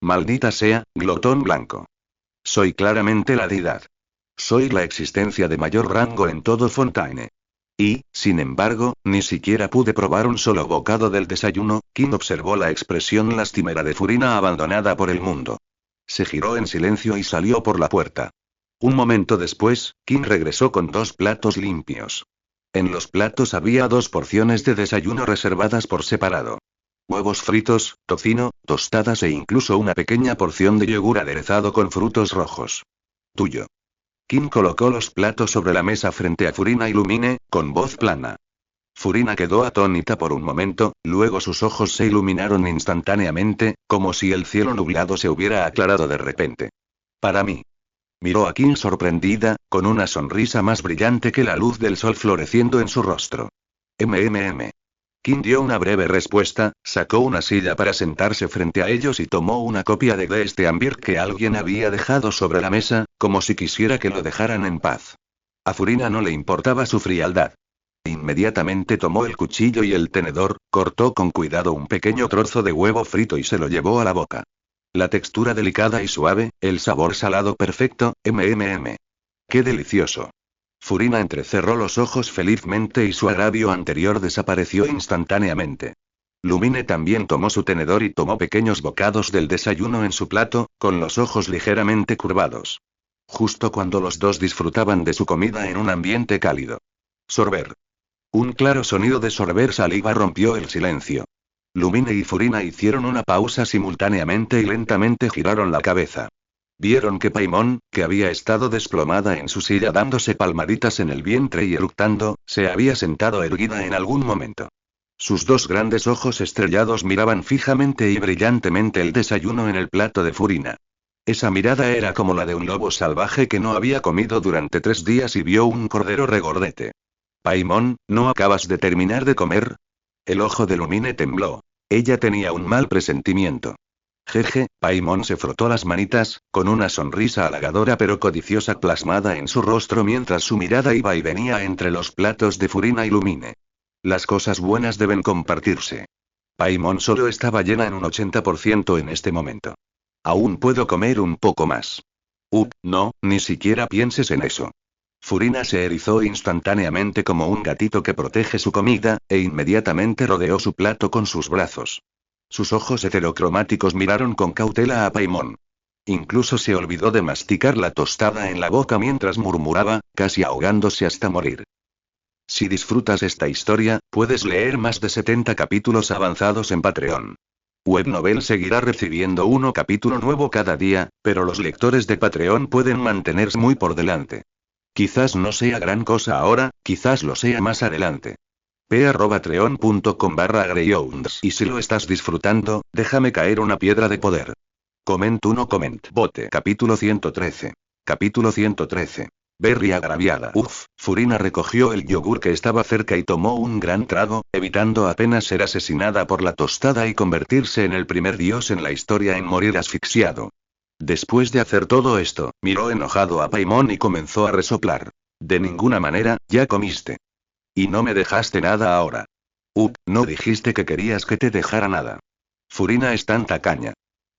Speaker 1: Maldita sea, glotón blanco. Soy claramente la deidad. Soy la existencia de mayor rango en todo Fontaine. Y, sin embargo, ni siquiera pude probar un solo bocado del desayuno. Kim observó la expresión lastimera de Furina abandonada por el mundo. Se giró en silencio y salió por la puerta. Un momento después, Kim regresó con 2 platos limpios. En los platos había 2 porciones de desayuno reservadas por separado. Huevos fritos, tocino, tostadas e incluso una pequeña porción de yogur aderezado con frutos rojos. Tuyo. Kim colocó los platos sobre la mesa frente a Furina y Lumine, con voz plana. Furina quedó atónita por un momento, luego sus ojos se iluminaron instantáneamente, como si el cielo nublado se hubiera aclarado de repente. Para mí. Miró a Kim sorprendida, con una sonrisa más brillante que la luz del sol floreciendo en su rostro. MMM. Kim dio una breve respuesta, sacó una silla para sentarse frente a ellos y tomó una copia de este Ambir que alguien había dejado sobre la mesa, como si quisiera que lo dejaran en paz. A Furina no le importaba su frialdad. Inmediatamente tomó el cuchillo y el tenedor, cortó con cuidado un pequeño trozo de huevo frito y se lo llevó a la boca. La textura delicada y suave, el sabor salado perfecto, mmm. ¡Qué delicioso! Furina entrecerró los ojos felizmente y su agravio anterior desapareció instantáneamente. Lumine también tomó su tenedor y tomó pequeños bocados del desayuno en su plato, con los ojos ligeramente curvados. Justo cuando los dos disfrutaban de su comida en un ambiente cálido. Sorber. Un claro sonido de sorber saliva rompió el silencio. Lumine y Furina hicieron una pausa simultáneamente y lentamente giraron la cabeza. Vieron que Paimon, que había estado desplomada en su silla dándose palmaditas en el vientre y eructando, se había sentado erguida en algún momento. Sus dos grandes ojos estrellados miraban fijamente y brillantemente el desayuno en el plato de Furina. Esa mirada era como la de un lobo salvaje que no había comido durante 3 días y vio un cordero regordete. Paimon, ¿no acabas de terminar de comer? El ojo de Lumine tembló. Ella tenía un mal presentimiento. Jeje, Paimon se frotó las manitas, con una sonrisa halagadora pero codiciosa plasmada en su rostro mientras su mirada iba y venía entre los platos de Furina y Lumine. Las cosas buenas deben compartirse. Paimon solo estaba llena en un 80% en este momento. Aún puedo comer un poco más. No, ni siquiera pienses en eso. Furina se erizó instantáneamente como un gatito que protege su comida, e inmediatamente rodeó su plato con sus brazos. Sus ojos heterocromáticos miraron con cautela a Paimon. Incluso se olvidó de masticar la tostada en la boca mientras murmuraba, casi ahogándose hasta morir. Si disfrutas esta historia, puedes leer más de 70 capítulos avanzados en Patreon. Webnovel seguirá recibiendo un capítulo nuevo cada día, pero los lectores de Patreon pueden mantenerse muy por delante. Quizás no sea gran cosa ahora, quizás lo sea más adelante. p@patreon.com/greyhounds. Y si lo estás disfrutando, déjame caer una piedra de poder. Comment 1 comment bote. Capítulo 113. Capítulo 113. Berry agraviada. Furina recogió el yogur que estaba cerca y tomó un gran trago, evitando apenas ser asesinada por la tostada y convertirse en el primer dios en la historia en morir asfixiado. Después de hacer todo esto, miró enojado a Paimon y comenzó a resoplar. De ninguna manera, ya comiste. Y no me dejaste nada ahora. No dijiste que querías que te dejara nada. Furina es tan tacaña.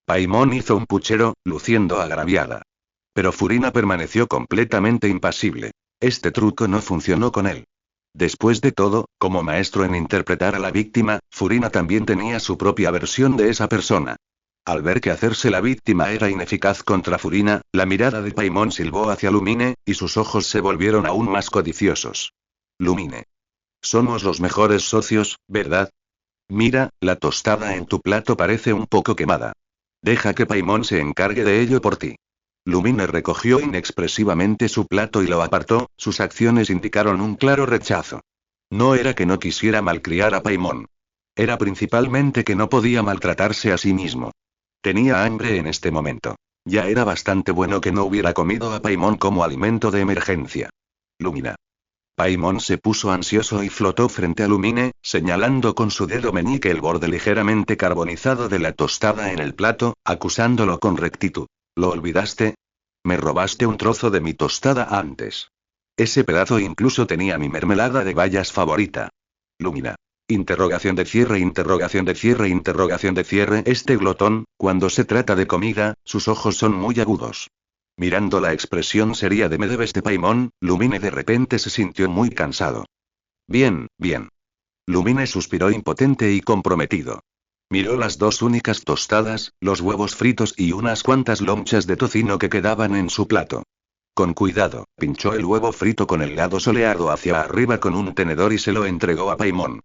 Speaker 1: Paimon hizo un puchero, luciendo agraviada. Pero Furina permaneció completamente impasible. Este truco no funcionó con él. Después de todo, como maestro en interpretar a la víctima, Furina también tenía su propia versión de esa persona. Al ver que hacerse la víctima era ineficaz contra Furina, la mirada de Paimon silbó hacia Lumine, y sus ojos se volvieron aún más codiciosos. Lumine. Somos los mejores socios, ¿verdad? Mira, la tostada en tu plato parece un poco quemada. Deja que Paimon se encargue de ello por ti. Lumine recogió inexpresivamente su plato y lo apartó, sus acciones indicaron un claro rechazo. No era que no quisiera malcriar a Paimon. Era principalmente que no podía maltratarse a sí mismo. Tenía hambre en este momento. Ya era bastante bueno que no hubiera comido a Paimon como alimento de emergencia. Lumina. Paimon se puso ansioso y flotó frente a Lumine, señalando con su dedo meñique el borde ligeramente carbonizado de la tostada en el plato, acusándolo con rectitud. ¿Lo olvidaste? Me robaste un trozo de mi tostada antes. Ese pedazo incluso tenía mi mermelada de bayas favorita. Lumina. Interrogación de cierre, interrogación de cierre, interrogación de cierre. Este glotón, cuando se trata de comida, sus ojos son muy agudos. Mirando la expresión seria de Medebes de Paimon, Lumine de repente se sintió muy cansado. Bien, bien. Lumine suspiró impotente y comprometido. Miró las dos únicas tostadas, los huevos fritos y unas cuantas lonchas de tocino que quedaban en su plato. Con cuidado, pinchó el huevo frito con el lado soleado hacia arriba con un tenedor y se lo entregó a Paimon.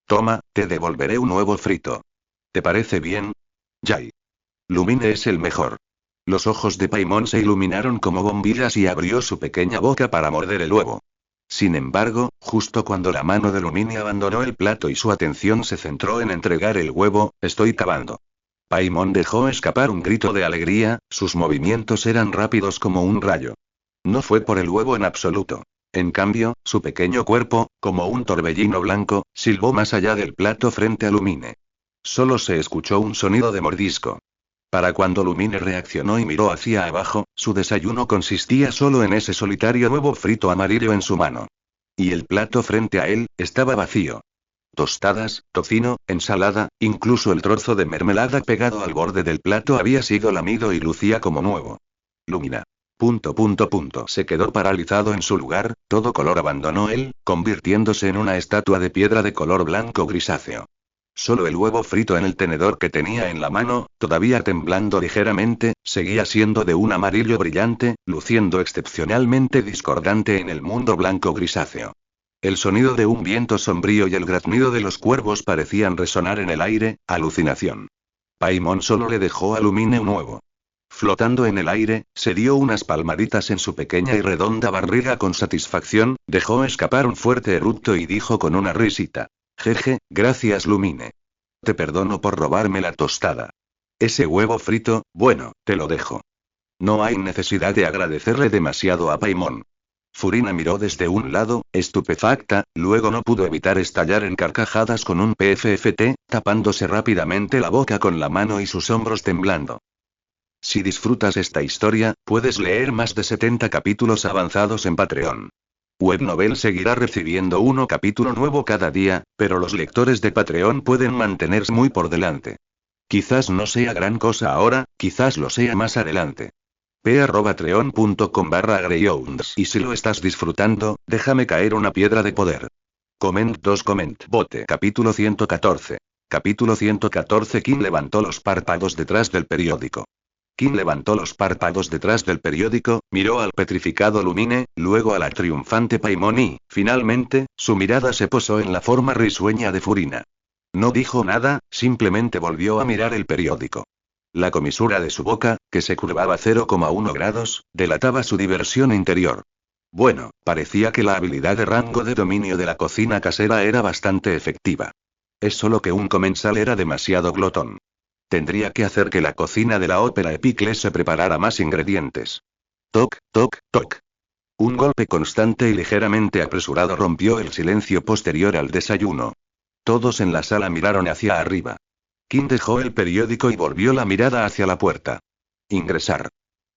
Speaker 1: Toma, te devolveré un huevo frito. ¿Te parece bien? Yay. Lumine es el mejor. Los ojos de Paimon se iluminaron como bombillas y abrió su pequeña boca para morder el huevo. Sin embargo, justo cuando la mano de Lumine abandonó el plato y su atención se centró en entregar el huevo, estoy cavando. Paimon dejó escapar un grito de alegría, sus movimientos eran rápidos como un rayo. No fue por el huevo en absoluto. En cambio, su pequeño cuerpo, como un torbellino blanco, silbó más allá del plato frente a Lumine. Solo se escuchó un sonido de mordisco. Para cuando Lumine reaccionó y miró hacia abajo, su desayuno consistía solo en ese solitario huevo frito amarillo en su mano. Y el plato frente a él, estaba vacío. Tostadas, tocino, ensalada, incluso el trozo de mermelada pegado al borde del plato había sido lamido y lucía como nuevo. Lumina. Se quedó paralizado en su lugar, todo color abandonó él, convirtiéndose en una estatua de piedra de color blanco grisáceo. Solo el huevo frito en el tenedor que tenía en la mano, todavía temblando ligeramente, seguía siendo de un amarillo brillante, luciendo excepcionalmente discordante en el mundo blanco grisáceo. El sonido de un viento sombrío y el graznido de los cuervos parecían resonar en el aire, alucinación. Paimon solo le dejó a Lumine un huevo. Flotando en el aire, se dio unas palmaditas en su pequeña y redonda barriga con satisfacción, dejó escapar un fuerte eructo y dijo con una risita. Jeje, gracias Lumine. Te perdono por robarme la tostada. Ese huevo frito, bueno, te lo dejo. No hay necesidad de agradecerle demasiado a Paimon. Furina miró desde un lado, estupefacta, luego no pudo evitar estallar en carcajadas con un PFFT, tapándose rápidamente la boca con la mano y sus hombros temblando. Si disfrutas esta historia, puedes leer más de 70 capítulos avanzados en Patreon. Webnovel seguirá recibiendo un capítulo nuevo cada día, pero los lectores de Patreon pueden mantenerse muy por delante. Quizás no sea gran cosa ahora, quizás lo sea más adelante. p@patreon.com/greyhounds. Y si lo estás disfrutando, déjame caer una piedra de poder. Comment bote. Capítulo 114. Capítulo 114. Kim levantó los párpados detrás del periódico. Kim levantó los párpados detrás del periódico, miró al petrificado Lumine, luego a la triunfante Paimon y, finalmente, su mirada se posó en la forma risueña de Furina. No dijo nada, simplemente volvió a mirar el periódico. La comisura de su boca, que se curvaba 0,1 grados, delataba su diversión interior. Bueno, parecía que la habilidad de rango de dominio de la cocina casera era bastante efectiva. Es solo que un comensal era demasiado glotón. Tendría que hacer que la cocina de la ópera Epicle se preparara más ingredientes. Toc, toc, toc. Un golpe constante y ligeramente apresurado rompió el silencio posterior al desayuno. Todos en la sala miraron hacia arriba. Kim dejó el periódico y volvió la mirada hacia la puerta. Ingresar.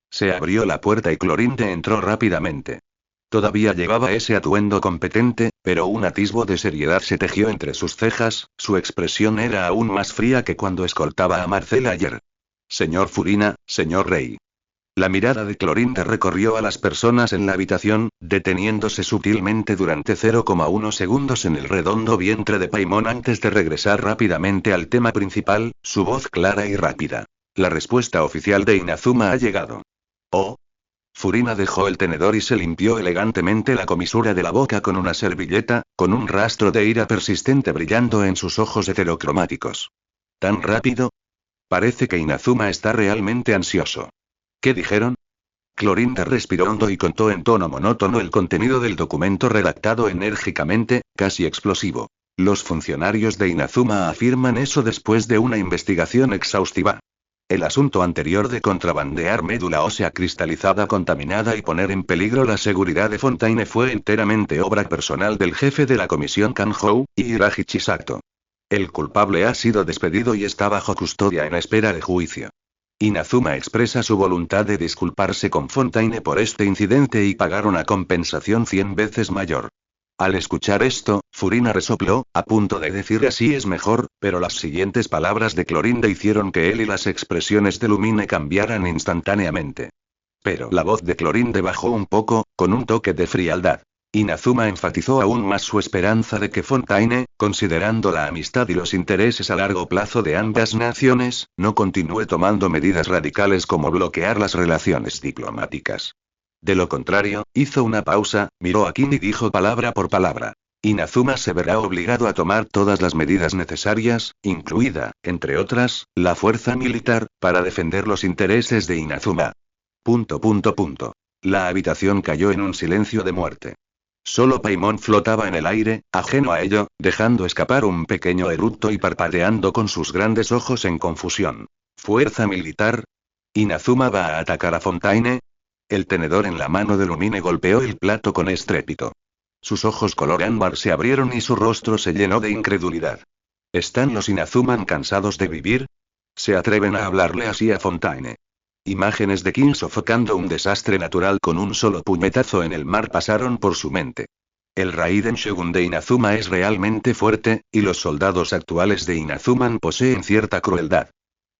Speaker 1: Se abrió la puerta y Clorinde entró rápidamente. Todavía llevaba ese atuendo competente, pero un atisbo de seriedad se tejió entre sus cejas, su expresión era aún más fría que cuando escoltaba a Marcel ayer. Señor Furina, señor Rey. La mirada de Clorinde recorrió a las personas en la habitación, deteniéndose sutilmente durante 0,1 segundos en el redondo vientre de Paimon antes de regresar rápidamente al tema principal, su voz clara y rápida. La respuesta oficial de Inazuma ha llegado. Oh. Furina dejó el tenedor y se limpió elegantemente la comisura de la boca con una servilleta, con un rastro de ira persistente brillando en sus ojos heterocromáticos. ¿Tan rápido? Parece que Inazuma está realmente ansioso. ¿Qué dijeron? Clorinde respiró hondo y contó en tono monótono el contenido del documento redactado enérgicamente, casi explosivo. Los funcionarios de Inazuma afirman eso después de una investigación exhaustiva. El asunto anterior de contrabandear médula ósea cristalizada contaminada y poner en peligro la seguridad de Fontaine fue enteramente obra personal del jefe de la comisión Kanjou, Hiroshi Chisato. El culpable ha sido despedido y está bajo custodia en espera de juicio. Inazuma expresa su voluntad de disculparse con Fontaine por este incidente y pagar una compensación 100 veces mayor. Al escuchar esto, Furina resopló, a punto de decir así es mejor, pero las siguientes palabras de Clorinde hicieron que él y las expresiones de Lumine cambiaran instantáneamente. Pero la voz de Clorinde bajó un poco, con un toque de frialdad. Inazuma enfatizó aún más su esperanza de que Fontaine, considerando la amistad y los intereses a largo plazo de ambas naciones, no continúe tomando medidas radicales como bloquear las relaciones diplomáticas. De lo contrario, hizo una pausa, miró a Kim y dijo palabra por palabra. Inazuma se verá obligado a tomar todas las medidas necesarias, incluida, entre otras, la fuerza militar, para defender los intereses de Inazuma. La habitación cayó en un silencio de muerte. Solo Paimon flotaba en el aire, ajeno a ello, dejando escapar un pequeño eructo y parpadeando con sus grandes ojos en confusión. ¿Fuerza militar? ¿Inazuma va a atacar a Fontaine? El tenedor en la mano de Lumine golpeó el plato con estrépito. Sus ojos color ámbar se abrieron y su rostro se llenó de incredulidad. ¿Están los Inazuman cansados de vivir? ¿Se atreven a hablarle así a Fontaine? Imágenes de King sofocando un desastre natural con un solo puñetazo en el mar pasaron por su mente. El Raiden Shogun de Inazuma es realmente fuerte, y los soldados actuales de Inazuman poseen cierta crueldad.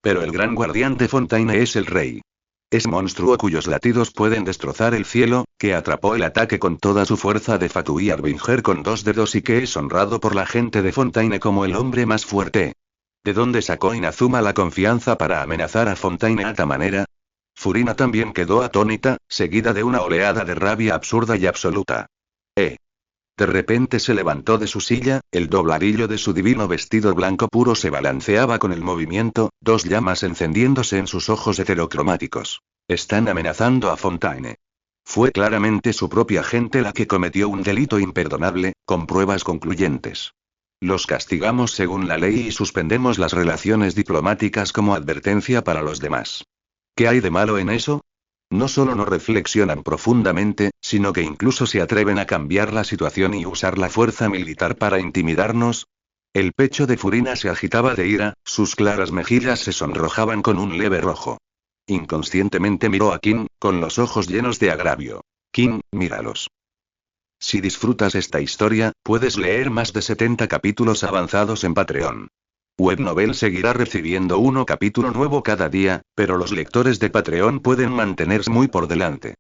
Speaker 1: Pero el gran guardián de Fontaine es el rey. Es monstruo cuyos latidos pueden destrozar el cielo, que atrapó el ataque con toda su fuerza de Fatui Arbinger con 2 dedos y que es honrado por la gente de Fontaine como el hombre más fuerte. ¿De dónde sacó Inazuma la confianza para amenazar a Fontaine a tal manera? Furina también quedó atónita, seguida de una oleada de rabia absurda y absoluta. De repente se levantó de su silla, el dobladillo de su divino vestido blanco puro se balanceaba con el movimiento, 2 llamas encendiéndose en sus ojos heterocromáticos. Están amenazando a Fontaine. Fue claramente su propia gente la que cometió un delito imperdonable, con pruebas concluyentes. Los castigamos según la ley y suspendemos las relaciones diplomáticas como advertencia para los demás. ¿Qué hay de malo en eso? No solo no reflexionan profundamente, sino que incluso se atreven a cambiar la situación y usar la fuerza militar para intimidarnos. El pecho de Furina se agitaba de ira, sus claras mejillas se sonrojaban con un leve rojo. Inconscientemente miró a King, con los ojos llenos de agravio. King, míralos. Si disfrutas esta historia, puedes leer más de 70 capítulos avanzados en Patreon. Webnovel seguirá recibiendo un capítulo nuevo cada día, pero los lectores de Patreon pueden mantenerse muy por delante.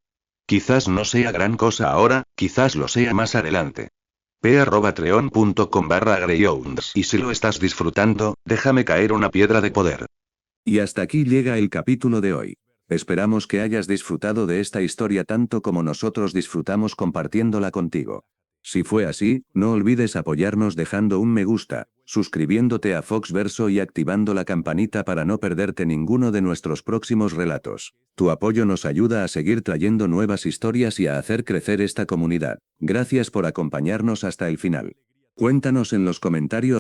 Speaker 1: Quizás no sea gran cosa ahora, quizás lo sea más adelante. p@patreon.com/greyhounds. Y si lo estás disfrutando, déjame caer una piedra de poder.
Speaker 2: Y hasta aquí llega el capítulo de hoy. Esperamos que hayas disfrutado de esta historia tanto como nosotros disfrutamos compartiéndola contigo. Si fue así, no olvides apoyarnos dejando un me gusta, suscribiéndote a Foxverso y activando la campanita para no perderte ninguno de nuestros próximos relatos. Tu apoyo nos ayuda a seguir trayendo nuevas historias y a hacer crecer esta comunidad. Gracias por acompañarnos hasta el final. Cuéntanos en los comentarios